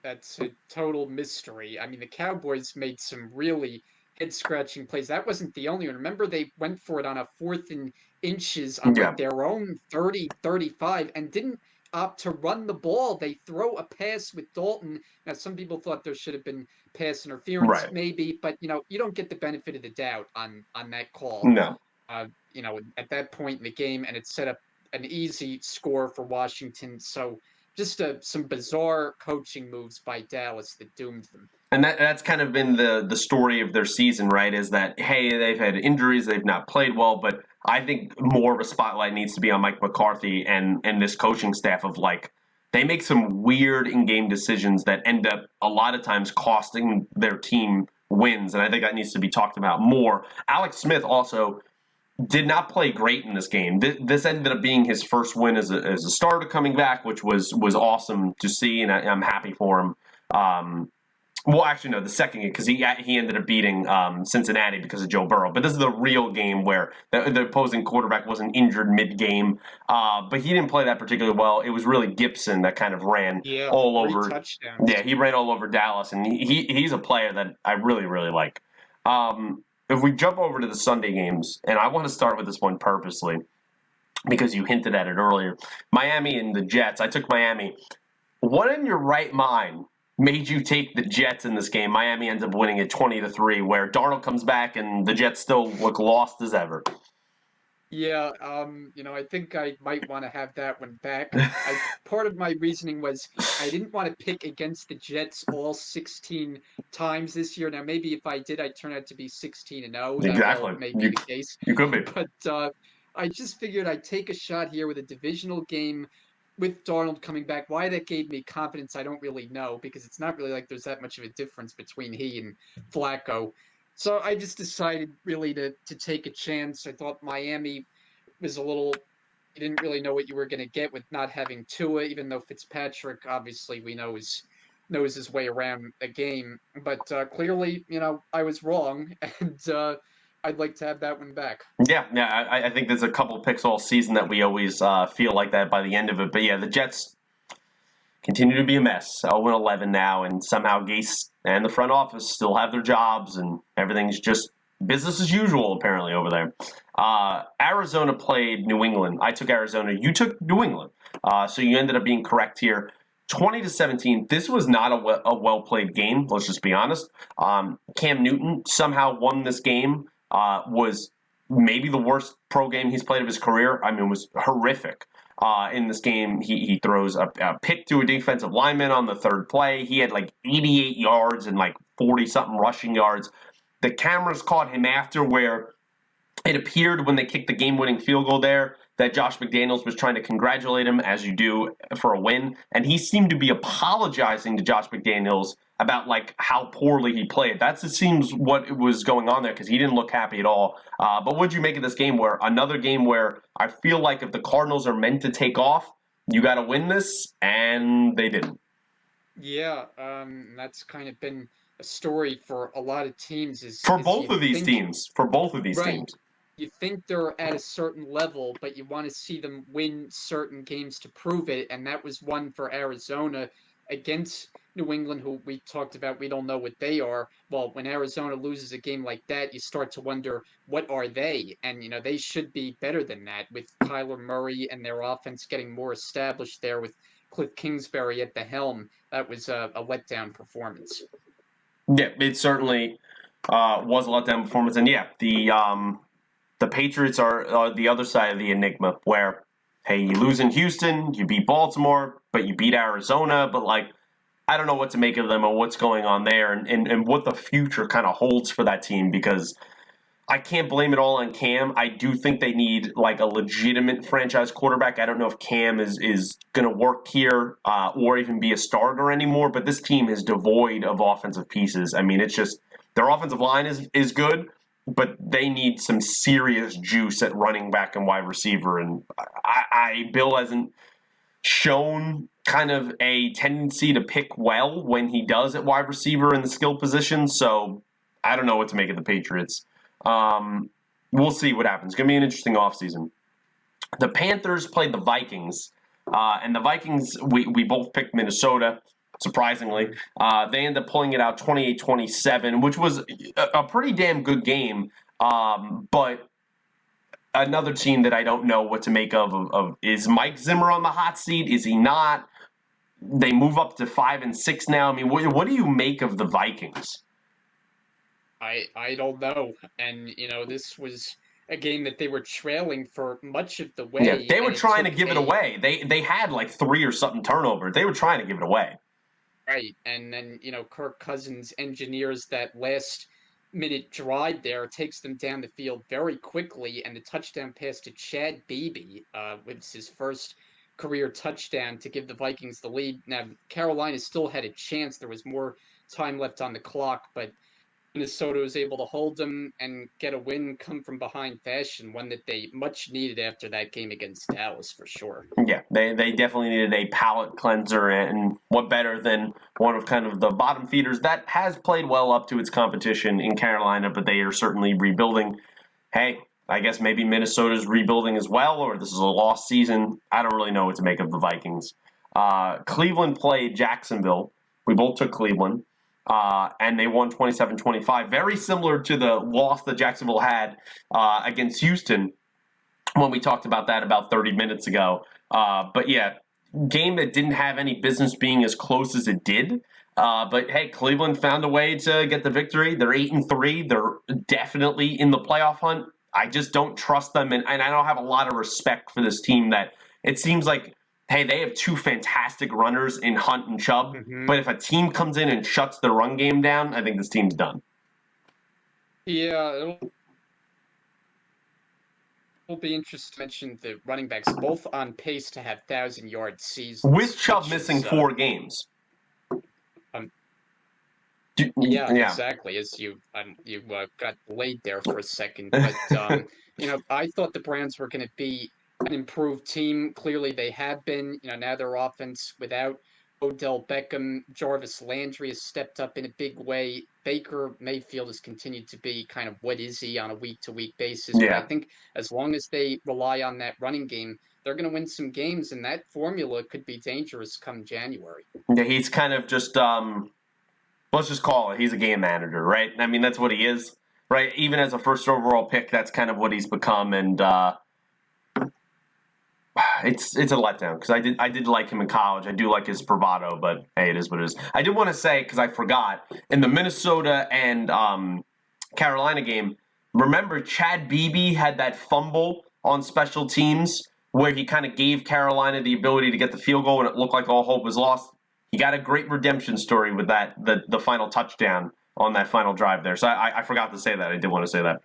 That's a total mystery. I mean, the Cowboys made some really head-scratching plays. That wasn't the only one. Remember, they went for it on a 4th and inches on like their own 30, 35, and didn't opt to run the ball. They throw a pass with Dalton. Now, some people thought there should have been pass interference, maybe, but you don't get the benefit of the doubt on that call. No. At that point in the game, and it set up an easy score for Washington. So just some bizarre coaching moves by Dallas that doomed them. And that's kind of been the story of their season, right? Is that, hey, they've had injuries, they've not played well, but I think more of a spotlight needs to be on Mike McCarthy and this coaching staff of like, they make some weird in-game decisions that end up a lot of times costing their team wins, and I think that needs to be talked about more. Alex Smith also did not play great in this game. This ended up being his first win as a starter coming back, which was awesome to see, and I'm happy for him. Well, actually, no, the second game, because he ended up beating Cincinnati because of Joe Burrow. But this is the real game where the opposing quarterback wasn't injured mid-game, but he didn't play that particularly well. It was really Gibson that kind of ran Yeah, all 3 over. touchdowns. Yeah, he ran all over Dallas, and he's a player that I really, really like. If we jump over to the Sunday games, and I want to start with this one purposely because you hinted at it earlier. Miami and the Jets. I took Miami. What in your right mind made you take the Jets in this game? Miami ends up winning it 20-3, where Darnold comes back and the Jets still look lost as ever. Yeah, I think I might want to have that one back. Part of my reasoning was I didn't want to pick against the Jets all 16 times this year. Now, maybe if I did, I'd turn out to be 16-0. That well Exactly. may be the case. You could be. But I just figured I'd take a shot here with a divisional game with Darnold coming back. Why that gave me confidence, I don't really know, because it's not really like there's that much of a difference between he and Flacco. So I just decided really to take a chance. I thought Miami was a little you didn't really know what you were going to get with not having Tua, even though Fitzpatrick obviously we know knows his way around a game. But clearly, I was wrong, and I'd like to have that one back. Yeah. I think there's a couple picks all season that we always feel like that by the end of it. But yeah, the Jets continue to be a mess. 0-11 now, and somehow Gase and the front office still have their jobs, and everything's just business as usual apparently over there. Arizona played New England. I took Arizona. You took New England. So you ended up being correct here. 20-17. This was not a well played game. Let's just be honest. Cam Newton somehow won this game. Was maybe the worst pro game he's played of his career. I mean, it was horrific. In this game, he throws a pick to a defensive lineman on the third play. He had like 88 yards and like 40-something rushing yards. The cameras caught him after where it appeared when they kicked the game-winning field goal there that Josh McDaniels was trying to congratulate him, as you do, for a win. And he seemed to be apologizing to Josh McDaniels about like how poorly he played. That seems what was going on there because he didn't look happy at all. But what'd you make of this game where another game where I feel like if the Cardinals are meant to take off, you got to win this, and they didn't. Yeah, that's kind of been a story for a lot of teams. For Is you both of these think teams. For both of these right, teams. you think they're at a certain level, but you want to see them win certain games to prove it. And that was one for Arizona against New England, who we talked about. We don't know what they are. Well, when Arizona loses a game like that, you start to wonder, what are they? And, they should be better than that with Kyler Murray and their offense getting more established there with Cliff Kingsbury at the helm. That was a letdown performance. Yeah, it certainly was a letdown performance. And yeah, the Patriots are the other side of the enigma where, hey, you lose in Houston, you beat Baltimore, but you beat Arizona. But, like, I don't know what to make of them or what's going on there and what the future kind of holds for that team because I can't blame it all on Cam. I do think they need, like, a legitimate franchise quarterback. I don't know if Cam is going to work here or even be a starter anymore, but this team is devoid of offensive pieces. I mean, it's just their offensive line is good, but they need some serious juice at running back and wide receiver. And Bill hasn't shown kind of a tendency to pick well when he does at wide receiver in the skill position. So I don't know what to make of the Patriots. We'll see what happens. It's going to be an interesting offseason. The Panthers played the Vikings, and the Vikings, we both picked Minnesota. Surprisingly, they end up pulling it out 28-27, which was a pretty damn good game. But another team that I don't know what to make of is Mike Zimmer on the hot seat? Is he not? They move up to 5-6 now. I mean, what do you make of the Vikings? I don't know. And this was a game that they were trailing for much of the Yeah, way, they were and it trying to took give it a away. They had like 3 or something turnovers. They were trying to give it away. right, and then Kirk Cousins engineers that last minute drive there, takes them down the field very quickly, and the touchdown pass to Chad Beebe was his first career touchdown to give the Vikings the lead. Now Carolina still had a chance. There was more time left on the clock, but Minnesota was able to hold them and get a win come from behind fashion, one that they much needed after that game against Dallas for sure. Yeah, they definitely needed a palate cleanser, and what better than one of kind of the bottom feeders that has played well up to its competition in Carolina, but they are certainly rebuilding. Hey, I guess maybe Minnesota's rebuilding as well, or this is a lost season. I don't really know what to make of the Vikings. Cleveland played Jacksonville. We both took Cleveland, and they won 27-25. Very similar to the loss that Jacksonville had against Houston when we talked about that about 30 minutes ago. But yeah, game that didn't have any business being as close as it did. But hey, Cleveland found a way to get the victory. They're 8-3. They're definitely in the playoff hunt. I just don't trust them, and I don't have a lot of respect for this team. That it seems like, hey, they have two fantastic runners in Hunt and Chubb. Mm-hmm. But if a team comes in and shuts the run game down, I think this team's done. Yeah, it'll be interesting to mention the running backs, both on pace to have 1,000-yard seasons. With Chubb missing 4 games. Yeah, exactly. As you got delayed there for a second, but I thought the Browns were going to be an improved team. Clearly, they have been. Now their offense without Odell Beckham, Jarvis Landry has stepped up in a big way. Baker Mayfield has continued to be kind of what is he on a week-to-week basis. Yeah. But I think as long as they rely on that running game, they're going to win some games, and that formula could be dangerous come January. Yeah, he's kind of just let's just call it. He's a game manager, right? I mean, that's what he is, right? Even as a first overall pick, that's kind of what he's become, and it's a letdown because I did like him in college. I do like his bravado, but hey, it is what it is. I did want to say because I forgot in the Minnesota and Carolina game. Remember, Chad Beebe had that fumble on special teams where he kind of gave Carolina the ability to get the field goal, and it looked like all hope was lost. He got a great redemption story with that the final touchdown on that final drive there. So I forgot to say that. I did want to say that.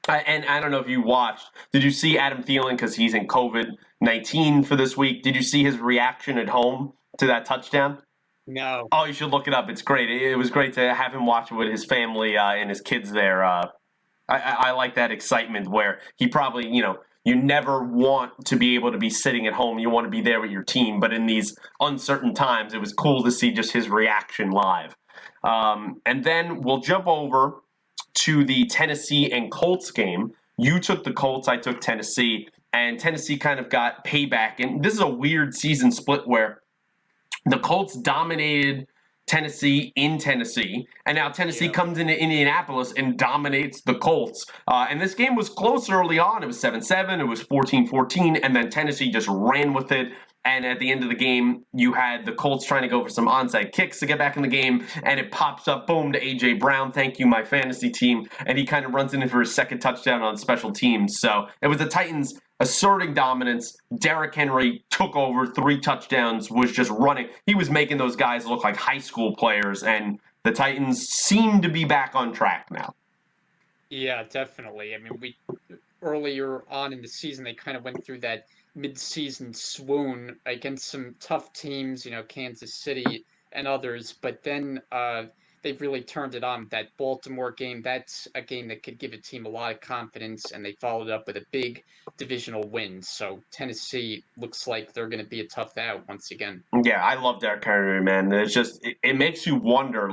And I don't know if you watched. Did you see Adam Thielen, because he's in COVID-19 for this week? Did you see his reaction at home to that touchdown? No. Oh, you should look it up. It's great. It was great to have him watch it with his family and his kids there. I like that excitement where he probably, you never want to be able to be sitting at home. You want to be there with your team. But in these uncertain times, it was cool to see just his reaction live. And then we'll jump over to the Tennessee and Colts game. You took the Colts, I took Tennessee, and Tennessee kind of got payback. And this is a weird season split where the Colts dominated Tennessee in Tennessee, and now Tennessee comes into Indianapolis and dominates the Colts. And this game was close early on. It was 7-7, it was 14-14, and then Tennessee just ran with it. And at the end of the game, you had the Colts trying to go for some onside kicks to get back in the game, and it pops up, boom, to A.J. Brown. Thank you, my fantasy team. And he kind of runs in for his second touchdown on special teams. So it was the Titans asserting dominance. Derrick Henry took over 3 touchdowns, was just running. He was making those guys look like high school players, and the Titans seem to be back on track now. Yeah, definitely. I mean, earlier on in the season, they kind of went through that mid-season swoon against some tough teams, Kansas City and others. But then they've really turned it on. That Baltimore game, that's a game that could give a team a lot of confidence, and they followed up with a big divisional win. So Tennessee looks like they're going to be a tough out once again. Yeah, I love Derrick Henry, man. It's just, it makes you wonder,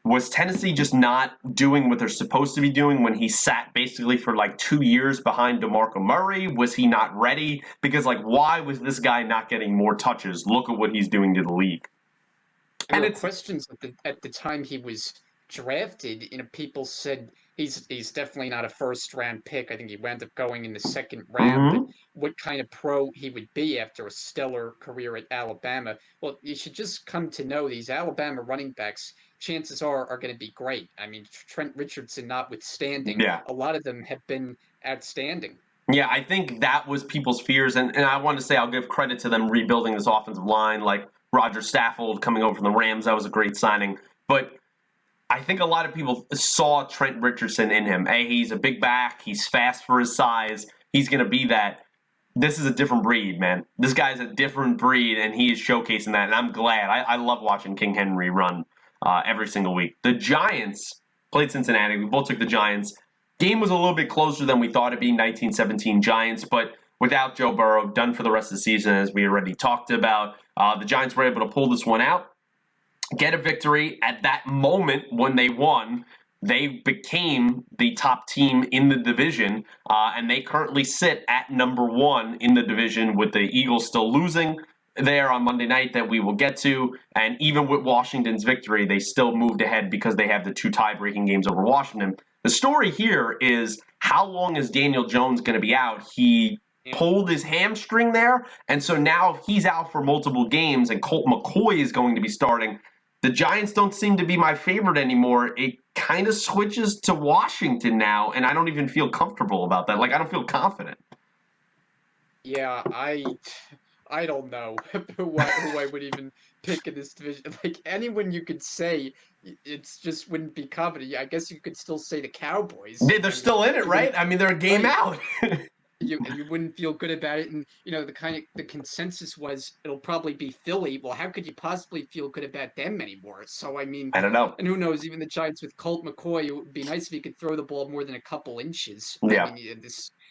was Tennessee just not doing what they're supposed to be doing when he sat basically for 2 years behind DeMarco Murray? Was he not ready? Because why was this guy not getting more touches? Look at what he's doing to the league. And it's questions at the time he was drafted. People said he's definitely not a first-round pick. I think he wound up going in the second round. Mm-hmm. But what kind of pro he would be after a stellar career at Alabama? Well, you should just come to know these Alabama running backs. Chances are going to be great. I mean, Trent Richardson notwithstanding, a lot of them have been outstanding. Yeah, I think that was people's fears, and I want to say I'll give credit to them rebuilding this offensive line, like Roger Saffold coming over from the Rams. That was a great signing. But I think a lot of people saw Trent Richardson in him. Hey, he's a big back. He's fast for his size. He's going to be that. This is a different breed, man. This guy's a different breed, and he is showcasing that, and I'm glad. I love watching King Henry run every single week. The Giants played Cincinnati. We both took the Giants. Game was a little bit closer than we thought it'd be, 19-17 Giants, but without Joe Burrow, done for the rest of the season, as we already talked about. The Giants were able to pull this one out, get a victory. At that moment when they won, they became the top team in the division, and they currently sit at number 1 in the division, with the Eagles still losing there on Monday night that we will get to. And even with Washington's victory, they still moved ahead because they have the 2 tie-breaking games over Washington. The story here is, how long is Daniel Jones going to be out? He pulled his hamstring there, and so now he's out for multiple games, and Colt McCoy is going to be starting. The Giants don't seem to be my favorite anymore. It kind of switches to Washington now, and I don't even feel comfortable about that. Like, I don't feel confident. Yeah, I don't know who I would even pick in this division. Like, anyone you could say, it's just wouldn't be confident. I guess you could still say the Cowboys. They're still in it, right? I mean, they're a game out. You wouldn't feel good about it, and the consensus was it'll probably be Philly. Well, how could you possibly feel good about them anymore? So I mean, I don't know. and who knows? Even the Giants with Colt McCoy, it would be nice if he could throw the ball more than a couple inches. Yeah. I mean,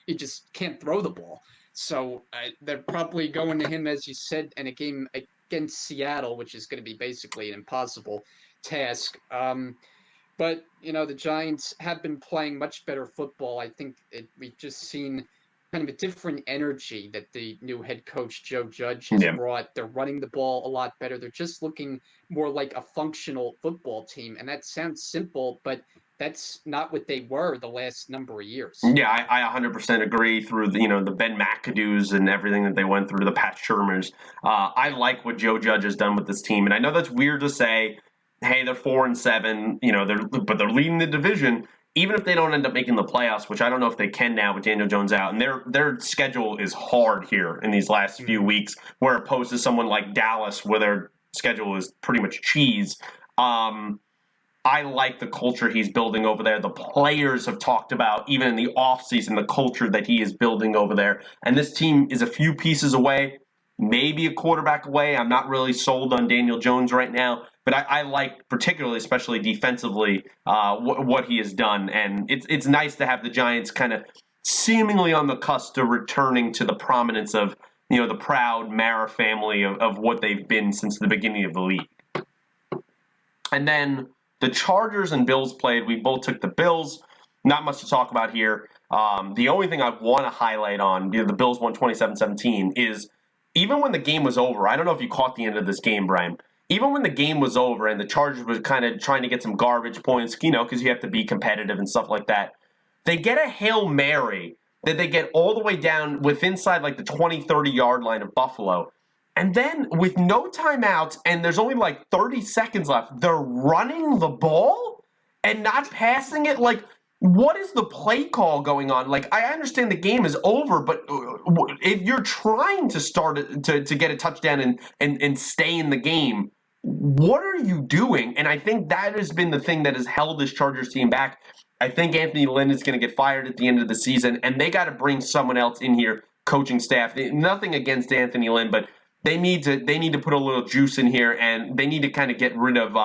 he just can't throw the ball. So they're probably going to him, as you said, in a game against Seattle, which is going to be basically an impossible task. But the Giants have been playing much better football. I think we've just seen kind of a different energy that the new head coach Joe Judge has brought. They're running the ball a lot better. They're just looking more like a functional football team, and that sounds simple, but that's not what they were the last number of years. Yeah, I 100% agree. Through the Ben McAdoo's and everything that they went through, the Pat Shurmurs. I like what Joe Judge has done with this team, and I know that's weird to say. Hey, they're 4-7. But they're leading the division. Even if they don't end up making the playoffs, which I don't know if they can now with Daniel Jones out, and their schedule is hard here in these last few weeks, where opposed to someone like Dallas, where their schedule is pretty much cheese. I like the culture he's building over there. The players have talked about, even in the offseason, the culture that he is building over there. And this team is a few pieces away, maybe a quarterback away. I'm not really sold on Daniel Jones right now, but I like, particularly, especially defensively, what he has done. And it's nice to have the Giants kind of seemingly on the cusp of returning to the prominence of the proud Mara family of what they've been since the beginning of the league. And then the Chargers and Bills played. We both took the Bills. Not much to talk about here. The only thing I want to highlight on, the Bills won 27-17, is even when the game was over, I don't know if you caught the end of this game, Brian. Even when the game was over and the Chargers were kind of trying to get some garbage points, because you have to be competitive and stuff like that, they get a Hail Mary that they get all the way down inside like the 20, 30-yard line of Buffalo. And then with no timeouts and there's only like 30 seconds left, they're running the ball and not passing it. Like, what is the play call going on? Like, I understand the game is over, but if you're trying to start to get a touchdown and stay in the game, what are you doing? And I think that has been the thing that has held this Chargers team back. I think Anthony Lynn is going to get fired at the end of the season, and they got to bring someone else in here, coaching staff. Nothing against Anthony Lynn, but they need to put a little juice in here, and they need to kind of get rid of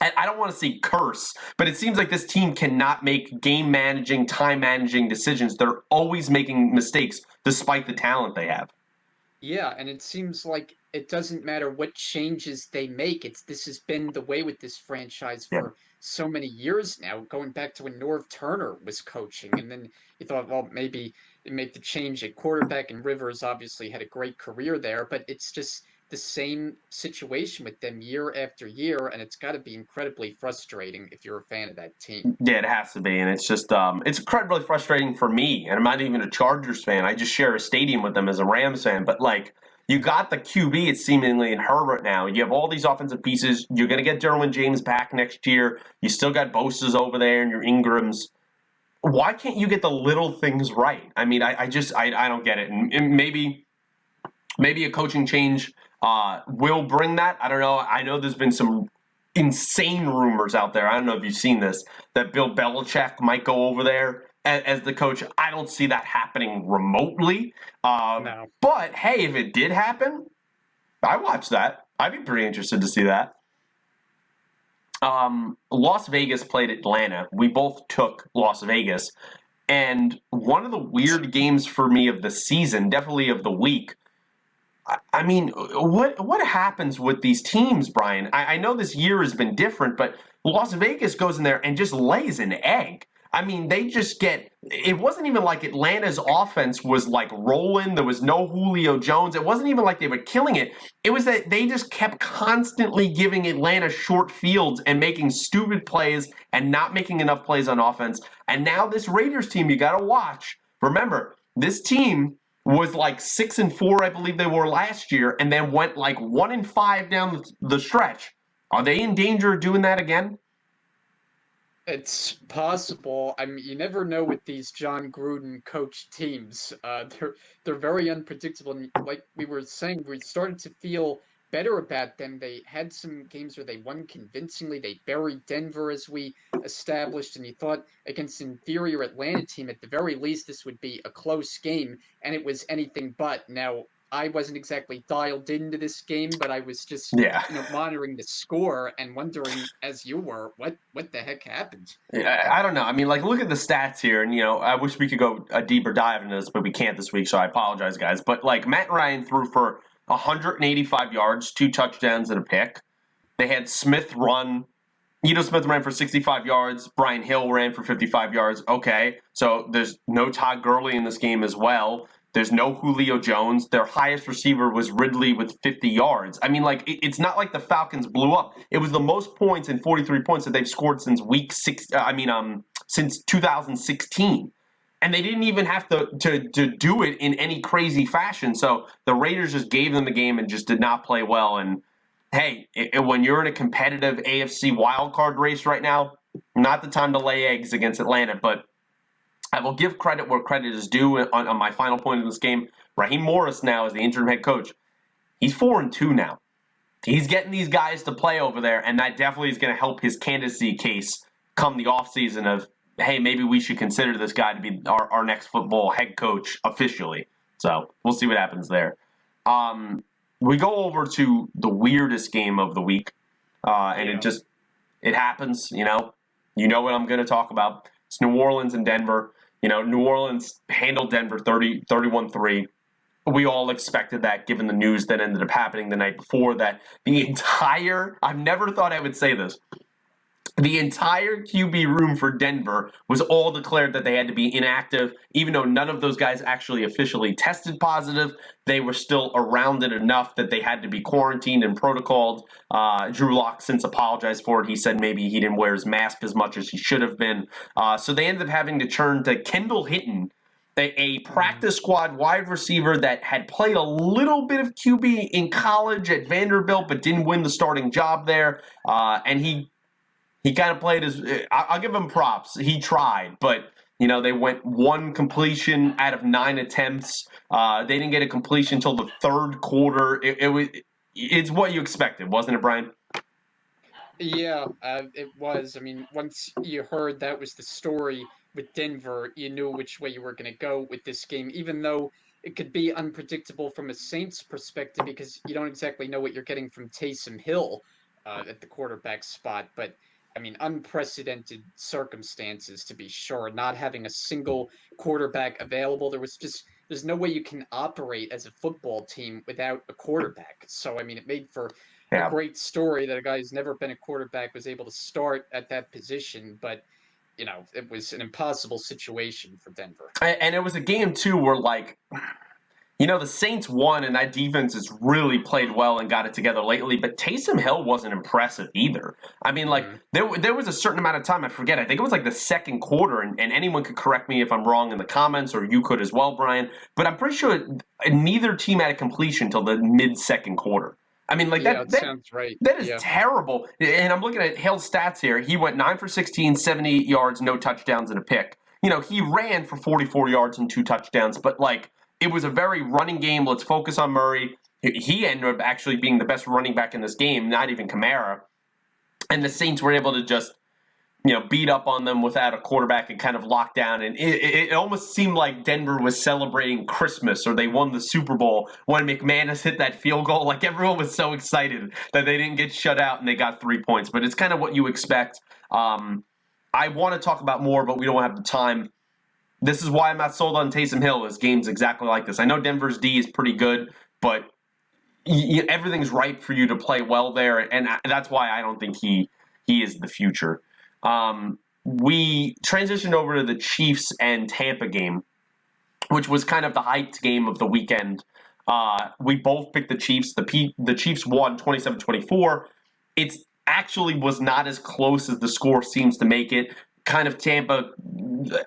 I don't want to say curse, but it seems like this team cannot make game managing, time managing decisions. They're always making mistakes despite the talent they have. Yeah, and it seems like it doesn't matter what changes they make. This has been the way with this franchise for so many years now, going back to when Norv Turner was coaching. And then you thought, well, maybe they make the change at quarterback, and Rivers obviously had a great career there, but it's just the same situation with them year after year, and it's got to be incredibly frustrating if you're a fan of that team. Yeah, it has to be, and it's just it's incredibly frustrating for me, and I'm not even a Chargers fan. I just share a stadium with them as a Rams fan, but like, you got the QB, it's seemingly in Herbert now. You have all these offensive pieces. You're going to get Derwin James back next year. You still got Bosa's over there and your Ingrams. Why can't you get the little things right? I mean, I don't get it. And maybe a coaching change will bring that. I don't know. I know there's been some insane rumors out there. I don't know if you've seen this, that Bill Belichick might go over there as the coach. I don't see that happening remotely. No. But, hey, if it did happen, I'd watch that. I'd be pretty interested to see that. Las Vegas played Atlanta. We both took Las Vegas. And one of the weird games for me of the season, definitely of the week, I mean, what happens with these teams, Brian? I know this year has been different, but Las Vegas goes in there and just lays an egg. I mean, they just get. It wasn't even like Atlanta's offense was like rolling. There was no Julio Jones. It wasn't even like they were killing it. It was that they just kept constantly giving Atlanta short fields and making stupid plays and not making enough plays on offense. And now this Raiders team, you got to watch. Remember, this team was like 6-4, I believe they were last year, and then went like 1-5 down the stretch. Are they in danger of doing that again? It's possible. I mean, you never know with these John Gruden coached teams. They're very unpredictable. And like we were saying, we started to feel better about them. They had some games where they won convincingly. They buried Denver, as we established, and you thought against an inferior Atlanta team, at the very least, this would be a close game, and it was anything but. Now, I wasn't exactly dialed into this game, but I was just Yeah. monitoring the score and wondering, as you were, what the heck happened? Yeah, I don't know. I mean, like, look at the stats here, and I wish we could go a deeper dive into this, but we can't this week, so I apologize, guys. But like, Matt Ryan threw for 185 yards, 2 touchdowns, and a pick. They had Smith run. Smith ran for 65 yards. Brian Hill ran for 55 yards. Okay, so there's no Todd Gurley in this game as well. There's no Julio Jones. Their highest receiver was Ridley with 50 yards. I mean, like, it's not like the Falcons blew up. It was the most points in 43 points that they've scored since since 2016. And they didn't even have to do it in any crazy fashion. So the Raiders just gave them the game and just did not play well. And hey, when you're in a competitive AFC wildcard race right now, not the time to lay eggs against Atlanta. But I will give credit where credit is due on my final point in this game. Raheem Morris now is the interim head coach. He's 4-2 now. He's getting these guys to play over there, and that definitely is going to help his candidacy case come the offseason of, hey, maybe we should consider this guy to be our next football head coach officially. So we'll see what happens there. We go over to the weirdest game of the week, and it happens, You know what I'm going to talk about. It's New Orleans and Denver. New Orleans handled Denver 31-3. We all expected that given the news that ended up happening the night before, that I've never thought I would say this, the entire QB room for Denver was all declared that they had to be inactive. Even though none of those guys actually officially tested positive, they were still around it enough that they had to be quarantined and protocoled. Drew Lock since apologized for it. He said maybe he didn't wear his mask as much as he should have been. So they ended up having to turn to Kendall Hinton, a practice squad wide receiver that had played a little bit of QB in college at Vanderbilt but didn't win the starting job there. And he kind of played I'll give him props. He tried, but they went 1 completion out of 9 attempts. They didn't get a completion until the third quarter. It's what you expected, wasn't it, Brian? Yeah, it was. I mean, once you heard that was the story with Denver, you knew which way you were going to go with this game, even though it could be unpredictable from a Saints perspective because you don't exactly know what you're getting from Taysom Hill at the quarterback spot. But I mean, unprecedented circumstances to be sure. Not having a single quarterback available, there's no way you can operate as a football team without a quarterback. So I mean, it made for a great story that a guy who's never been a quarterback was able to start at that position, but it was an impossible situation for Denver. And it was a game too where the Saints won, and that defense has really played well and got it together lately. But Taysom Hill wasn't impressive either. I mean, there was a certain amount of time, I forget, I think it was like the second quarter, and anyone could correct me if I'm wrong in the comments, or you could as well, Brian. But I'm pretty sure neither team had a completion until the mid-second quarter. I mean, that sounds right. That is terrible. And I'm looking at Hill's stats here. He went 9 for 16, 78 yards, no touchdowns, and a pick. He ran for 44 yards and 2 touchdowns, but it was a very running game. Let's focus on Murray. He ended up actually being the best running back in this game, not even Kamara. And the Saints were able to just beat up on them without a quarterback and kind of locked down. And it almost seemed like Denver was celebrating Christmas or they won the Super Bowl when McManus hit that field goal. Like everyone was so excited that they didn't get shut out and they got 3 points. But it's kind of what you expect. I want to talk about more, but we don't have the time. This is why I'm not sold on Taysom Hill as games exactly like this. I know Denver's D is pretty good, but everything's ripe for you to play well there, and that's why I don't think he is the future. We transitioned over to the Chiefs and Tampa game, which was kind of the hyped game of the weekend. We both picked the Chiefs. The Chiefs won 27-24. It actually was not as close as the score seems to make it. Kind of Tampa,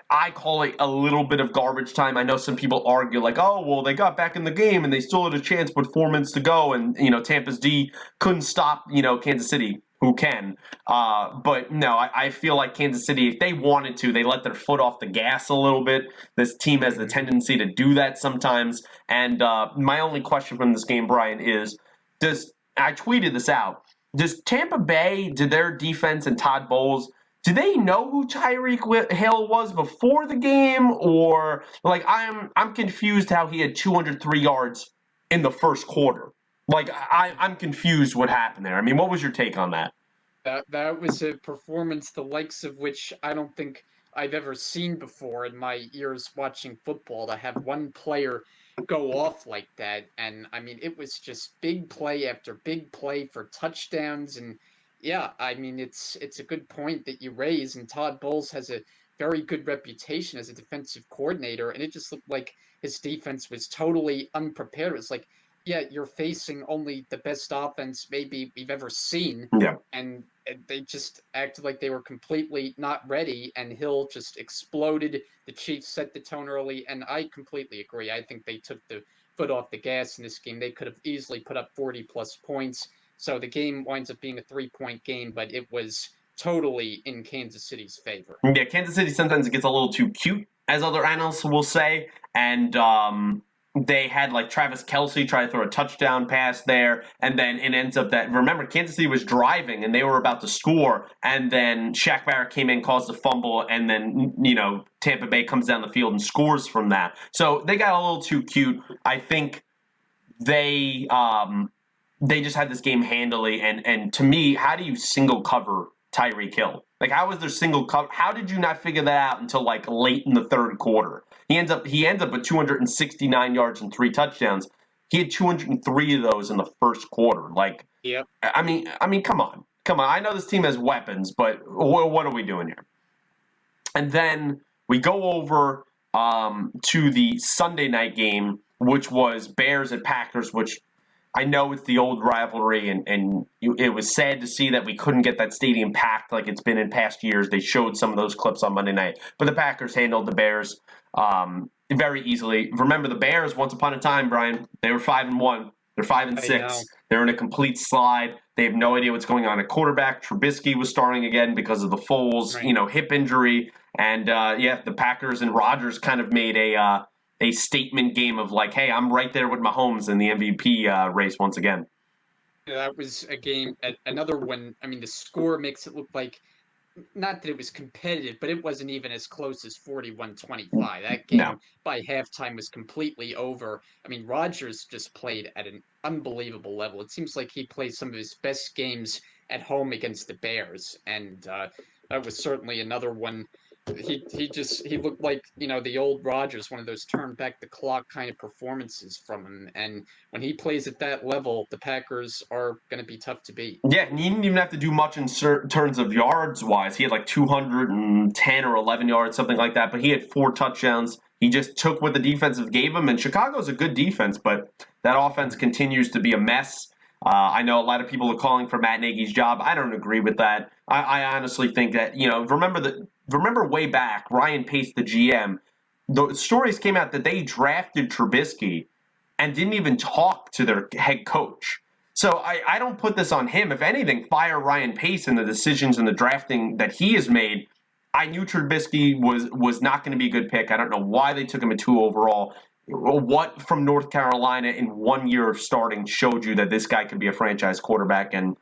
I call it a little bit of garbage time. I know some people argue like, oh, well, they got back in the game and they still had a chance with 4 minutes to go. And, Tampa's D couldn't stop, Kansas City, who can. But no, I feel like Kansas City, if they wanted to, they let their foot off the gas a little bit. This team has the tendency to do that sometimes. And my only question from this game, Brian, is I tweeted this out. Does Tampa Bay, did their defense and Todd Bowles, do they know who Tyreek Hill was before the game, or like I'm confused how he had 203 yards in the first quarter. Like I'm confused what happened there. I mean, what was your take on that? That was a performance the likes of which I don't think I've ever seen before in my years watching football. To have one player go off like that, and I mean, it was just big play after big play for touchdowns. And yeah, I mean, it's a good point that you raise. And Todd Bowles has a very good reputation as a defensive coordinator, and it just looked like his defense was totally unprepared. It was like, yeah, you're facing only the best offense maybe we've ever seen, Yeah. and they just acted like they were completely not ready, and Hill just exploded. The Chiefs set the tone early, and I completely agree. I think they took the foot off the gas in this game. They could have easily put up 40 plus points. So the game winds up being a 3-point game, but it was totally in Kansas City's favor. Yeah, Kansas City sometimes gets a little too cute, as other analysts will say, and they had like Travis Kelce try to throw a touchdown pass there, and then it ends up that, remember, Kansas City was driving and they were about to score, and then Shaq Barrett came in, caused a fumble, and then Tampa Bay comes down the field and scores from that. So they got a little too cute. I think they just had this game handily, and to me, how do you single cover Tyreek Hill? Like, how was there single cover? How did you not figure that out until like late in the third quarter? He ends up with 269 yards and 3 touchdowns. He had 203 of those in the first quarter. Like, Yep. I mean, come on. I know this team has weapons, but what are we doing here? And then we go over to the Sunday night game, which was Bears and Packers, which I know it's the old rivalry, and it was sad to see that we couldn't get that stadium packed like it's been in past years. They showed some of those clips on Monday night, but the Packers handled the Bears very easily. Remember, the Bears, once upon a time, Brian, they were 5-1. They're 5-6. They're in a complete slide. They have no idea what's going on at quarterback. Trubisky was starting again because of the Foles, hip injury, and the Packers and Rodgers kind of made a statement game of like, hey, I'm right there with Mahomes in the MVP race once again. That was a game, another one. I mean, the score makes it look like, not that it was competitive, but it wasn't even as close as 41-25. That game by halftime was completely over. I mean, Rodgers just played at an unbelievable level. It seems like he played some of his best games at home against the Bears, and that was certainly another one. He looked like the old Rodgers, one of those turn back the clock kind of performances from him. And when he plays at that level, the Packers are going to be tough to beat. Yeah, and he didn't even have to do much in terms of yards wise. He had like 210 or 11 yards, something like that. But he had 4 touchdowns. He just took what the defense gave him. And Chicago's a good defense, but that offense continues to be a mess. I know a lot of people are calling for Matt Nagy's job. I don't agree with that. I honestly think that, remember way back, Ryan Pace, the GM, the stories came out that they drafted Trubisky and didn't even talk to their head coach. So I don't put this on him. If anything, fire Ryan Pace and the decisions and the drafting that he has made. I knew Trubisky was not going to be a good pick. I don't know why they took him at 2 overall. What from North Carolina in 1 year of starting showed you that this guy could be a franchise quarterback? And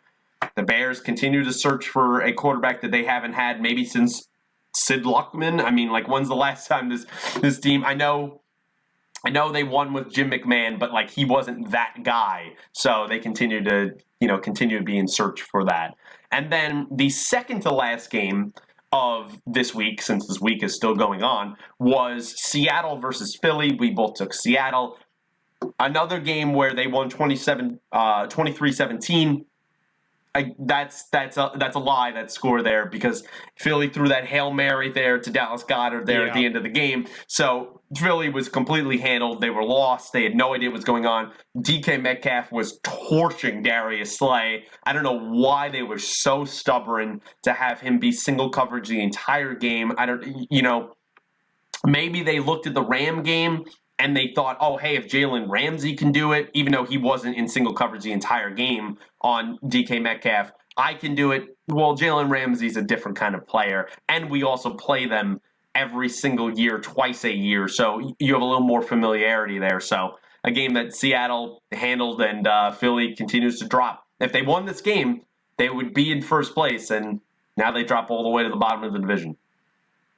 The Bears continue to search for a quarterback that they haven't had maybe since Sid Luckman. I mean, like, when's the last time this team? I know they won with Jim McMahon, but like he wasn't that guy. So they continue to be in search for that. And then the second to last game of this week, since this week is still going on, was Seattle versus Philly. We both took Seattle. Another game where they won 23-17. That's a lie, that score there, because Philly threw that Hail Mary there to Dallas Goedert there at the end of the game. So Philly was completely handled. They were lost. They had no idea what was going on. DK Metcalf was torching Darius Slay. I don't know why they were so stubborn to have him be single coverage the entire game. Maybe they looked at the Ram game and they thought, oh, hey, if Jalen Ramsey can do it, even though he wasn't in single coverage the entire game on DK Metcalf, I can do it. Well, Jalen Ramsey's a different kind of player, and we also play them every single year, twice a year, so you have a little more familiarity there. So a game that Seattle handled, and Philly continues to drop. If they won this game, they would be in first place, and now they drop all the way to the bottom of the division.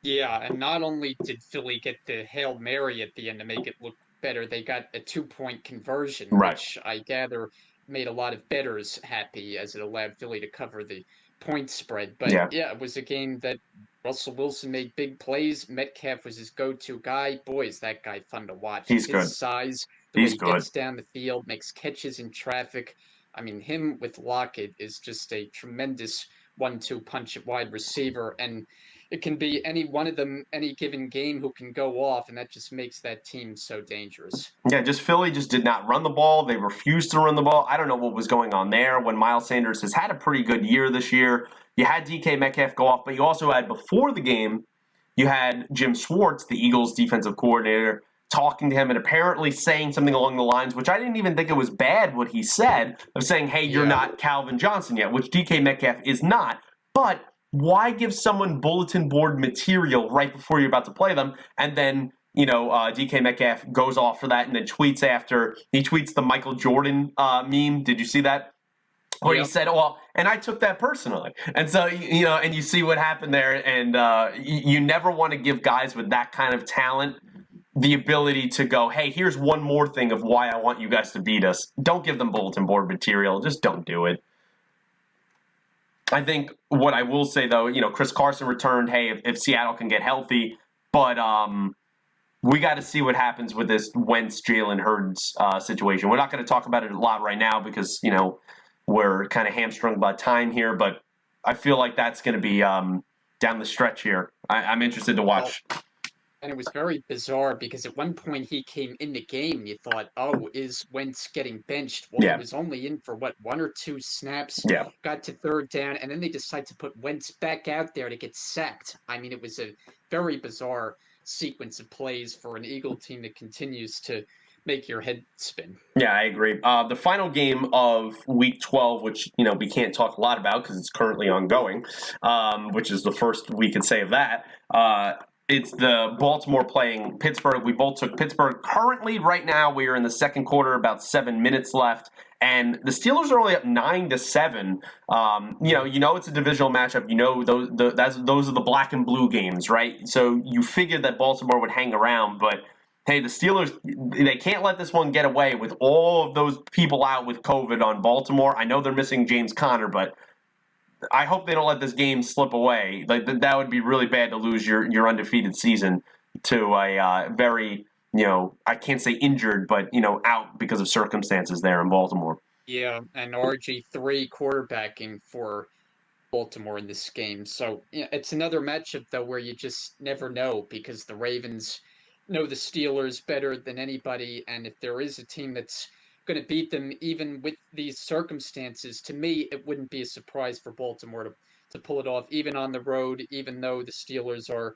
Yeah, and not only did Philly get the Hail Mary at the end to make it look better, they got a 2-point conversion, which I gather made a lot of bettors happy as it allowed Philly to cover the point spread. But yeah, it was a game that Russell Wilson made big plays. Metcalf was his go-to guy. Boy, is that guy fun to watch. He's good. His size, the way he gets down the field, makes catches in traffic. I mean, him with Lockett is just a tremendous 1-2 punch at wide receiver, and it can be any one of them any given game who can go off, and that just makes that team so dangerous. Yeah, Philly just did not run the ball. They refused to run the ball. I don't know what was going on there when Miles Sanders has had a pretty good year this year. You had DK Metcalf go off, but you also had, before the game, you had Jim Schwartz, the Eagles defensive coordinator, talking to him and apparently saying something along the lines, which I didn't even think it was bad what he said, of saying, hey, you're not Calvin Johnson yet, which DK Metcalf is not. But why give someone bulletin board material right before you're about to play them? And then, DK Metcalf goes off for that and then tweets after. He tweets the Michael Jordan meme. Did you see that? Where he said, well, and I took that personally. And so, and you see what happened there. And you never want to give guys with that kind of talent the ability to go, hey, here's one more thing of why I want you guys to beat us. Don't give them bulletin board material. Just don't do it. I think what I will say, though, Chris Carson returned, hey, if Seattle can get healthy, but we got to see what happens with this Wentz-Jalen Hurts situation. We're not going to talk about it a lot right now because, we're kind of hamstrung by time here, but I feel like that's going to be down the stretch here. I'm interested to watch. And it was very bizarre because at one point he came in the game and you thought, oh, is Wentz getting benched? Well, he was only in for, 1 or 2 snaps, got to third down, and then they decide to put Wentz back out there to get sacked. I mean, it was a very bizarre sequence of plays for an Eagle team that continues to make your head spin. Yeah, I agree. The final game of Week 12, which, we can't talk a lot about because it's currently ongoing, which is the first we can say of that, it's the Baltimore playing Pittsburgh. We both took Pittsburgh. Currently, right now, we are in the second quarter, about 7 minutes left, and the Steelers are only up 9-7. It's a divisional matchup. Those are the black and blue games, right? So you figured that Baltimore would hang around, but hey, the Steelers, they can't let this one get away with all of those people out with COVID on Baltimore. I know they're missing James Conner, but I hope they don't let this game slip away. Like that would be really bad to lose your undefeated season to a very, I can't say injured, but, out because of circumstances there in Baltimore. Yeah, and RG3 quarterbacking for Baltimore in this game. So it's another matchup, though, where you just never know because the Ravens know the Steelers better than anybody, and if there is a team that's going to beat them, even with these circumstances, to me, it wouldn't be a surprise for Baltimore to pull it off, even on the road, even though the Steelers are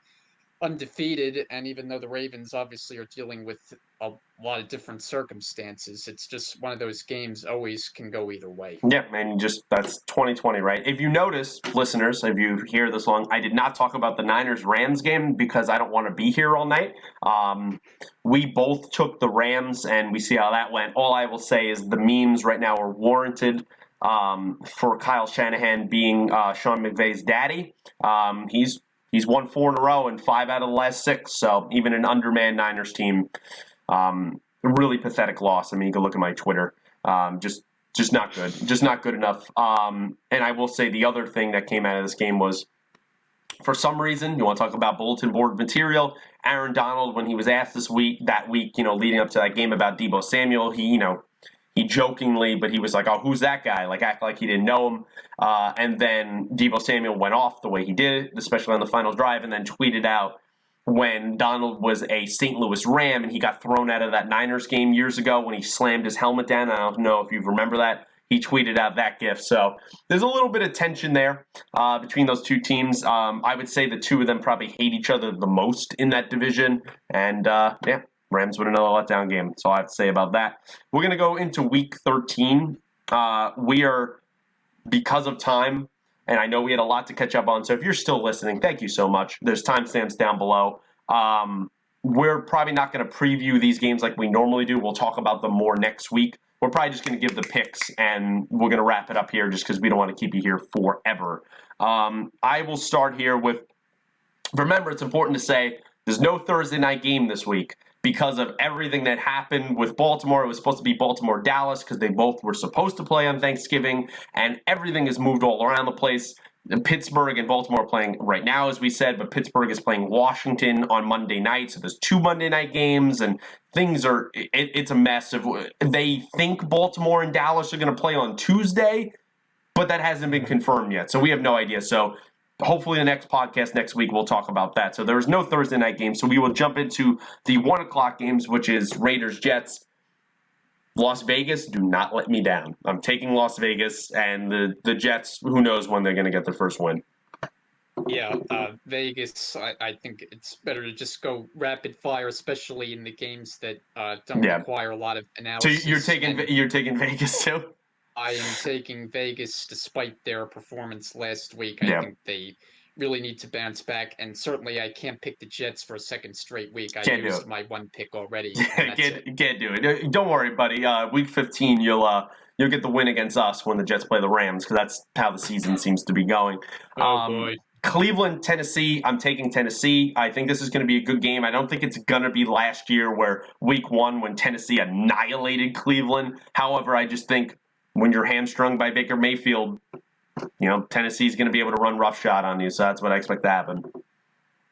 undefeated, and even though the Ravens obviously are dealing with a lot of different circumstances, it's just one of those games always can go either way. Yeah, and that's 2020, right? If you notice, listeners, if you hear this long, I did not talk about the Niners-Rams game because I don't want to be here all night. We both took the Rams, and we see how that went. All I will say is the memes right now are warranted. for Kyle Shanahan being Sean McVay's daddy. He's won 4 in a row and 5 out of the last 6. So even an undermanned Niners team, really pathetic loss. I mean, you can look at my Twitter. Just not good. Just not good enough. And I will say the other thing that came out of this game was, for some reason, you want to talk about bulletin board material, Aaron Donald, when he was asked that week, leading up to that game about Deebo Samuel, he jokingly, but he was like, oh, who's that guy? Like, act like he didn't know him. And then Deebo Samuel went off the way he did, especially on the final drive, and then tweeted out when Donald was a St. Louis Ram and he got thrown out of that Niners game years ago when he slammed his helmet down. I don't know if you remember that. He tweeted out that gif. So there's a little bit of tension there between those two teams. I would say the two of them probably hate each other the most in that division. And, Rams with another letdown game. That's all I have to say about that. We're going to go into Week 13. We are, because of time, and I know we had a lot to catch up on, so if you're still listening, thank you so much. There's timestamps down below. We're probably not going to preview these games like we normally do. We'll talk about them more next week. We're probably just going to give the picks, and we're going to wrap it up here just because we don't want to keep you here forever. I will start here with, remember, it's important to say there's no Thursday night game this week because of everything that happened with Baltimore. It was supposed to be Baltimore-Dallas because they both were supposed to play on Thanksgiving, and everything has moved all around the place. Pittsburgh and Baltimore are playing right now, as we said, but Pittsburgh is playing Washington on Monday night, so there's 2 Monday night games, and things are, it's a mess. They think Baltimore and Dallas are going to play on Tuesday, but that hasn't been confirmed yet, so we have no idea. So hopefully the next podcast next week we'll talk about that. So there's no Thursday night game, so we will jump into the 1 o'clock games, which is Raiders-Jets. Las Vegas, do not let me down. I'm taking Las Vegas, and the Jets, who knows when they're going to get their first win. Yeah, Vegas, I think it's better to just go rapid fire, especially in the games that don't require a lot of analysis. So you're taking Vegas too? I am taking Vegas despite their performance last week. I think they really need to bounce back, and certainly I can't pick the Jets for a second straight week. I used my 1 pick already. Can't do it. Don't worry, buddy. Week 15, you'll get the win against us when the Jets play the Rams, because that's how the season seems to be going. Oh boy. Cleveland, Tennessee. I'm taking Tennessee. I think this is going to be a good game. I don't think it's going to be last year where Week 1 when Tennessee annihilated Cleveland. However, I just think when you're hamstrung by Baker Mayfield, Tennessee's going to be able to run roughshod on you, so that's what I expect to happen.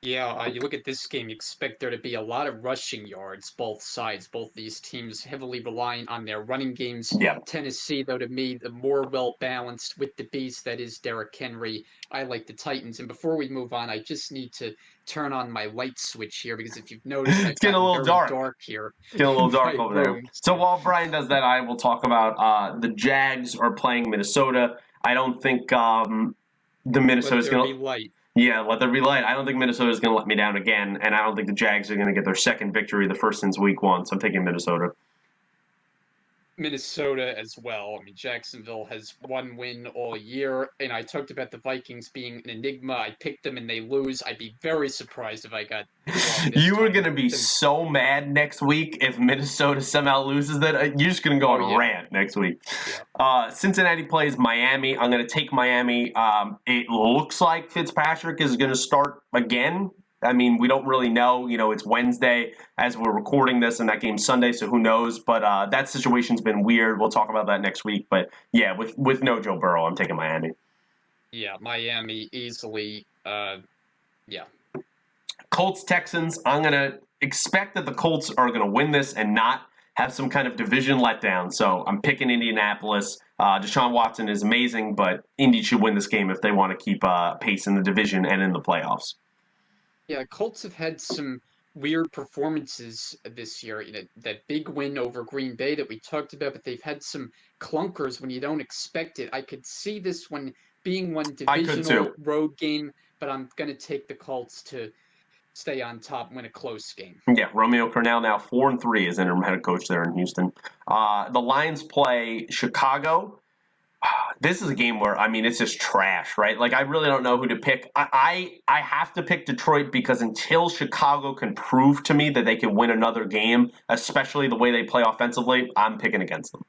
Yeah, you look at this game, you expect there to be a lot of rushing yards, both sides. Both these teams heavily relying on their running games. Yeah. Tennessee, though, to me, the more well-balanced with the beast that is Derrick Henry. I like the Titans. And before we move on, I just need to turn on my light switch here, because if you've noticed, it's getting a little dark here. It's getting a little dark over there. So while Brian does that, I will talk about the Jags are playing Minnesota. I don't think the Minnesota's going to light. Yeah, let there be light. I don't think Minnesota's going to let me down again, and I don't think the Jags are going to get their second victory, the first since Week 1. So I'm taking Minnesota. Minnesota as well. I mean, Jacksonville has 1 win all year, and I talked about the Vikings being an enigma. I picked them and they lose. I'd be very surprised if I got You were going to be so mad next week if Minnesota somehow loses that. You're just going to go on a rant next week. Yeah. Cincinnati plays Miami. I'm going to take Miami. It looks like Fitzpatrick is going to start again. I mean, we don't really know. It's Wednesday as we're recording this, and that game's Sunday, so who knows? But that situation's been weird. We'll talk about that next week. But, yeah, with no Joe Burrow, I'm taking Miami. Yeah, Miami easily. Colts-Texans, I'm going to expect that the Colts are going to win this and not have some kind of division letdown. So I'm picking Indianapolis. Deshaun Watson is amazing, but Indy should win this game if they want to keep pace in the division and in the playoffs. Yeah, Colts have had some weird performances this year. That big win over Green Bay that we talked about, but they've had some clunkers when you don't expect it. I could see this one being one divisional road game, but I'm going to take the Colts to stay on top and win a close game. Yeah, Romeo Crennel now 4-3 as interim head coach there in Houston. The Lions play Chicago. This is a game where, it's just trash, right? Like, I really don't know who to pick. I have to pick Detroit because until Chicago can prove to me that they can win another game, especially the way they play offensively, I'm picking against them.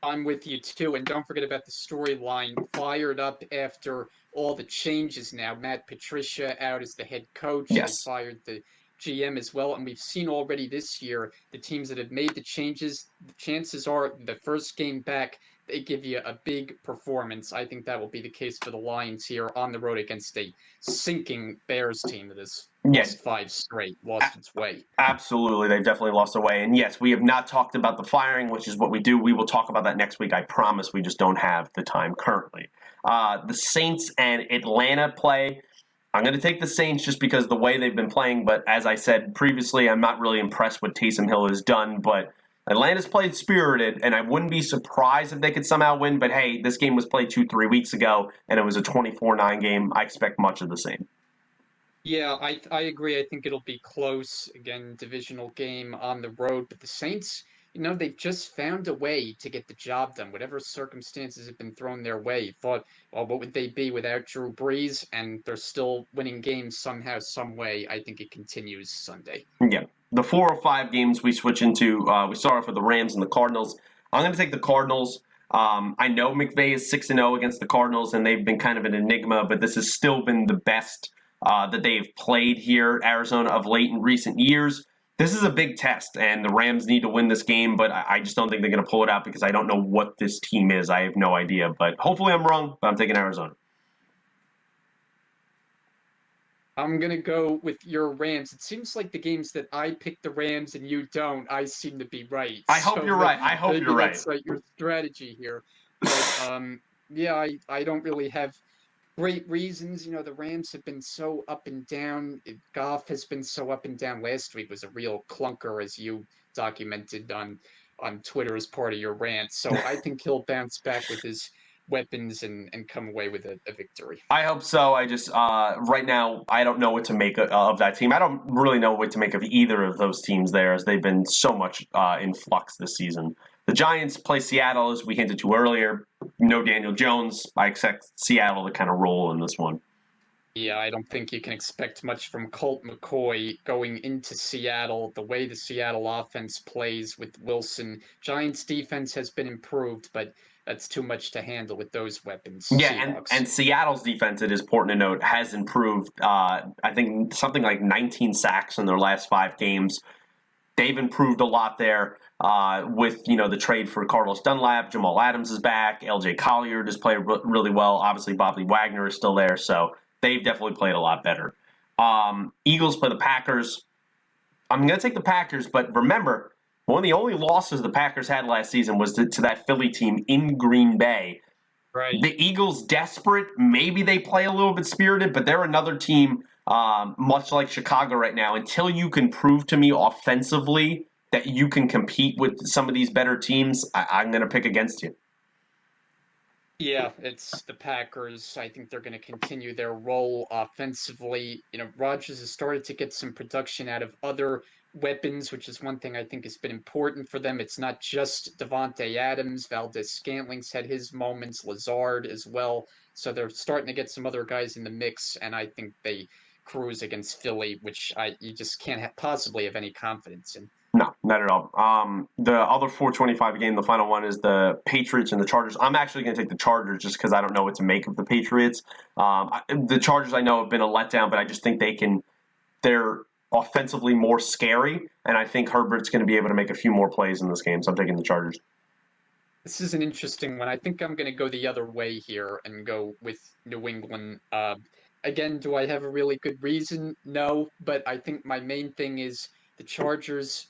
I'm with you too, and don't forget about the storyline. Fired up after all the changes now. Matt Patricia out as the head coach. They Yes. fired the GM as well, and we've seen already this year the teams that have made the changes. The chances are the first game back they give you a big performance. I think that will be the case for the Lions here on the road against a sinking Bears team that has Yeah, lost 5 straight, lost its way. absolutely. They've definitely lost their way. And yes, we have not talked about the firing, which is what we do. We will talk about that next week. I promise. We just don't have the time currently. The Saints and Atlanta play. I'm going to take the Saints just because the way they've been playing. But as I said previously, I'm not really impressed with Taysom Hill has done. But Atlanta's played spirited, and I wouldn't be surprised if they could somehow win. But hey, this game was played 2-3 weeks ago, and it was a 24-9 game. I expect much of the same. Yeah, I agree. I think it'll be close. Again, divisional game on the road, but the Saints, they've just found a way to get the job done. Whatever circumstances have been thrown their way, thought, well, what would they be without Drew Brees? And they're still winning games somehow, some way. I think it continues Sunday. Yeah. The 4 or 5 games we switch into, we start off with the Rams and the Cardinals. I'm going to take the Cardinals. I know McVay is 6-0 against the Cardinals, and they've been kind of an enigma, but this has still been the best that they've played here, Arizona, of late in recent years. This is a big test, and the Rams need to win this game, but I just don't think they're going to pull it out because I don't know what this team is. I have no idea, but hopefully I'm wrong, but I'm taking Arizona. I'm gonna go with your Rams. It seems like the games that I pick the Rams and you don't, I seem to be right. I hope you're right. I hope Maybe you're right. that's like your strategy here. But yeah, I don't really have great reasons. The Rams have been so up and down. Goff has been so up and down. Last week was a real clunker, as you documented on Twitter as part of your rant. So I think he'll bounce back with his weapons and come away with a victory. I hope so. I just right now I don't know what to make of that team. I don't really know what to make of either of those teams there, as they've been so much in flux this season. The Giants play Seattle, as we hinted to earlier. No Daniel Jones. I expect Seattle to kind of roll in this one. Yeah, I don't think you can expect much from Colt McCoy going into Seattle. The way the Seattle offense plays with Wilson, Giants defense has been improved, but that's too much to handle with those weapons. Yeah, and Seahawks. Seattle's defense, it is important to note, has improved. I think something like 19 sacks in their last 5 games. They've improved a lot there with the trade for Carlos Dunlap. Jamal Adams is back. L.J. Collier has played really well. Obviously, Bobby Wagner is still there, so they've definitely played a lot better. Eagles play the Packers. I'm going to take the Packers, but remember, one of the only losses the Packers had last season was to that Philly team in Green Bay. Right. The Eagles desperate. Maybe they play a little bit spirited, but they're another team, much like Chicago right now. Until you can prove to me offensively that you can compete with some of these better teams, I'm going to pick against you. Yeah, it's the Packers. I think they're going to continue their role offensively. Rodgers has started to get some production out of other weapons, which is one thing I think has been important for them. It's not just Devontae Adams. Valdez Scantling's had his moments, Lazard as well. So they're starting to get some other guys in the mix, and I think they cruise against Philly, which you just can't possibly have any confidence in. No, not at all. The other 425 game, the final one, is the Patriots and the Chargers. I'm actually going to take the Chargers just because I don't know what to make of the Patriots. The Chargers I know have been a letdown, but I just think they're offensively more scary, and I think Herbert's going to be able to make a few more plays in this game, so I'm taking the Chargers. This is an interesting one. I think I'm going to go the other way here and go with New England. Again, do I have a really good reason? No, but I think my main thing is the Chargers.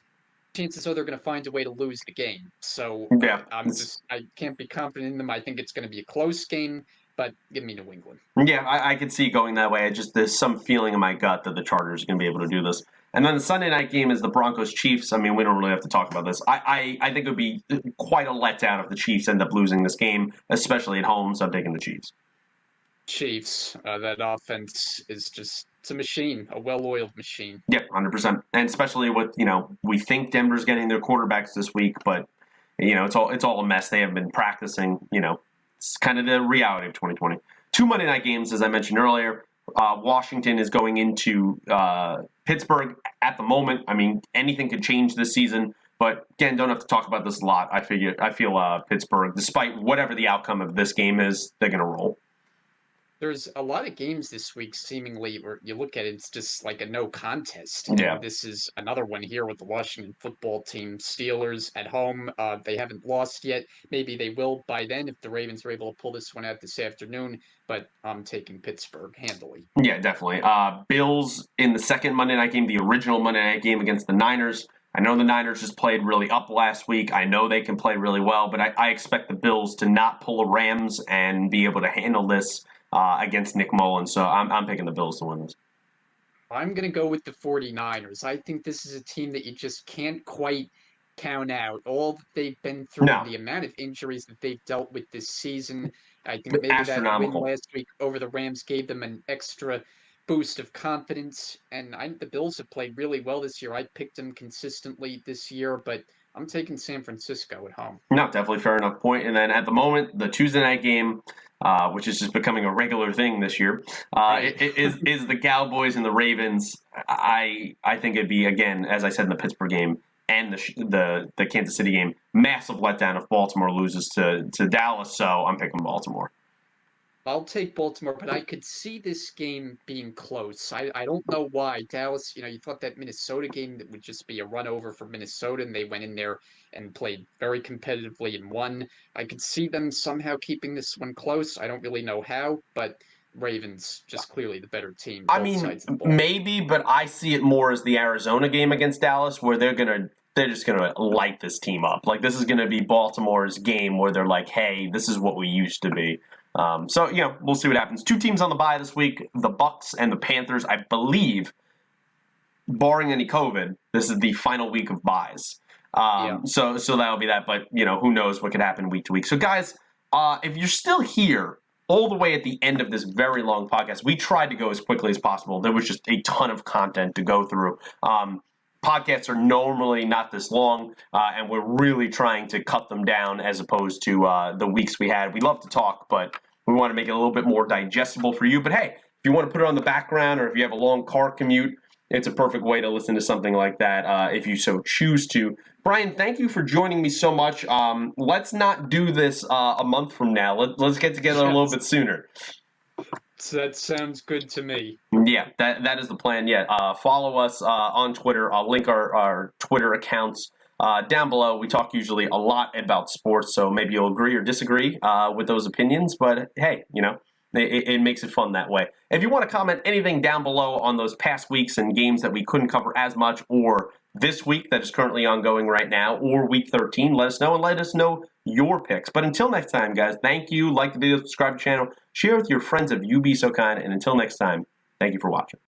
Chances are they're going to find a way to lose the game. So Yeah, I can't be confident in them. I think it's going to be a close game, but give me New England. Yeah, I could see going that way. There's some feeling in my gut that the Chargers are going to be able to do this. And then the Sunday night game is the Broncos Chiefs. I mean, we don't really have to talk about this. I think it would be quite a letdown if the Chiefs end up losing this game, especially at home. So I'm taking the Chiefs. Chiefs. That offense is just it's a machine, a well-oiled machine. Yeah, 100%. And especially with we think Denver's getting their quarterbacks this week, but it's all a mess. They haven't been practicing. It's kind of the reality of 2020. 2 Monday night games, as I mentioned earlier. Washington is going into Pittsburgh at the moment. I mean, anything could change this season, But again, don't have to talk about this a lot. I feel Pittsburgh, despite whatever the outcome of this game is, they're going to roll. There's a lot of games this week, seemingly, where you look at it, it's just like a no contest. Yeah. And this is another one here with the Washington football team. Steelers at home. They haven't lost yet. Maybe they will by then if the Ravens are able to pull this one out this afternoon. But I'm taking Pittsburgh handily. Yeah, definitely. Bills in the second Monday night game, the original Monday night game against the Niners. I know the Niners just played really up last week. I know they can play really well, but I expect the Bills to not pull a Rams and be able to handle this against Nick Mullins. So I'm picking the Bills to win this. I'm going to go with the 49ers. I think this is a team that you just can't quite count out. All that they've been through No. and the amount of injuries that they've dealt with this season. I think maybe that win Astronomical. last week over the Rams gave them an extra boost of confidence. And the Bills have played really well this year. I picked them consistently this year, but I'm taking San Francisco at home. No, definitely fair enough point. And then at the moment, the Tuesday night game, which is just becoming a regular thing this year, Right. is the Cowboys and the Ravens. I think it'd be, again, as I said in the Pittsburgh game and the Kansas City game, massive letdown if Baltimore loses to Dallas. So I'm picking Baltimore. I'll take Baltimore, but I could see this game being close. I don't know why. Dallas, you thought that Minnesota game that would just be a run over for Minnesota, and they went in there and played very competitively and won. I could see them somehow keeping this one close. I don't really know how, but Ravens just clearly the better team, I both mean, sides of the ball. maybe, but I see it more as the Arizona game against Dallas, where they're just gonna light this team up. Like, this is gonna be Baltimore's game where they're like, hey, this is what we used to be. So we'll see what happens. Two teams on the bye this week: the Bucs and the Panthers. I believe, barring any COVID, this is the final week of buys. So that'll be that. But who knows what could happen week to week. So guys, if you're still here all the way at the end of this very long podcast, we tried to go as quickly as possible. There was just a ton of content to go through. Podcasts are normally not this long, and we're really trying to cut them down as opposed to the weeks we had. We love to talk, but we want to make it a little bit more digestible for you. But hey, if you want to put it on the background or if you have a long car commute, it's a perfect way to listen to something like that if you so choose to. Brian, thank you for joining me so much. Let's not do this a month from now. Let's get together a little bit sooner. That sounds good to me. Yeah, that is the plan. Yeah, follow us on Twitter. I'll link our Twitter accounts down below. We talk usually a lot about sports, so maybe you'll agree or disagree with those opinions. But hey, it makes it fun that way. If you want to comment anything down below on those past weeks and games that we couldn't cover as much, or this week that is currently ongoing right now, or week 13, let us know and let us know your picks. But until next time, guys, thank you. Like the video, subscribe to the channel, share with your friends if you be so kind. And until next time, thank you for watching.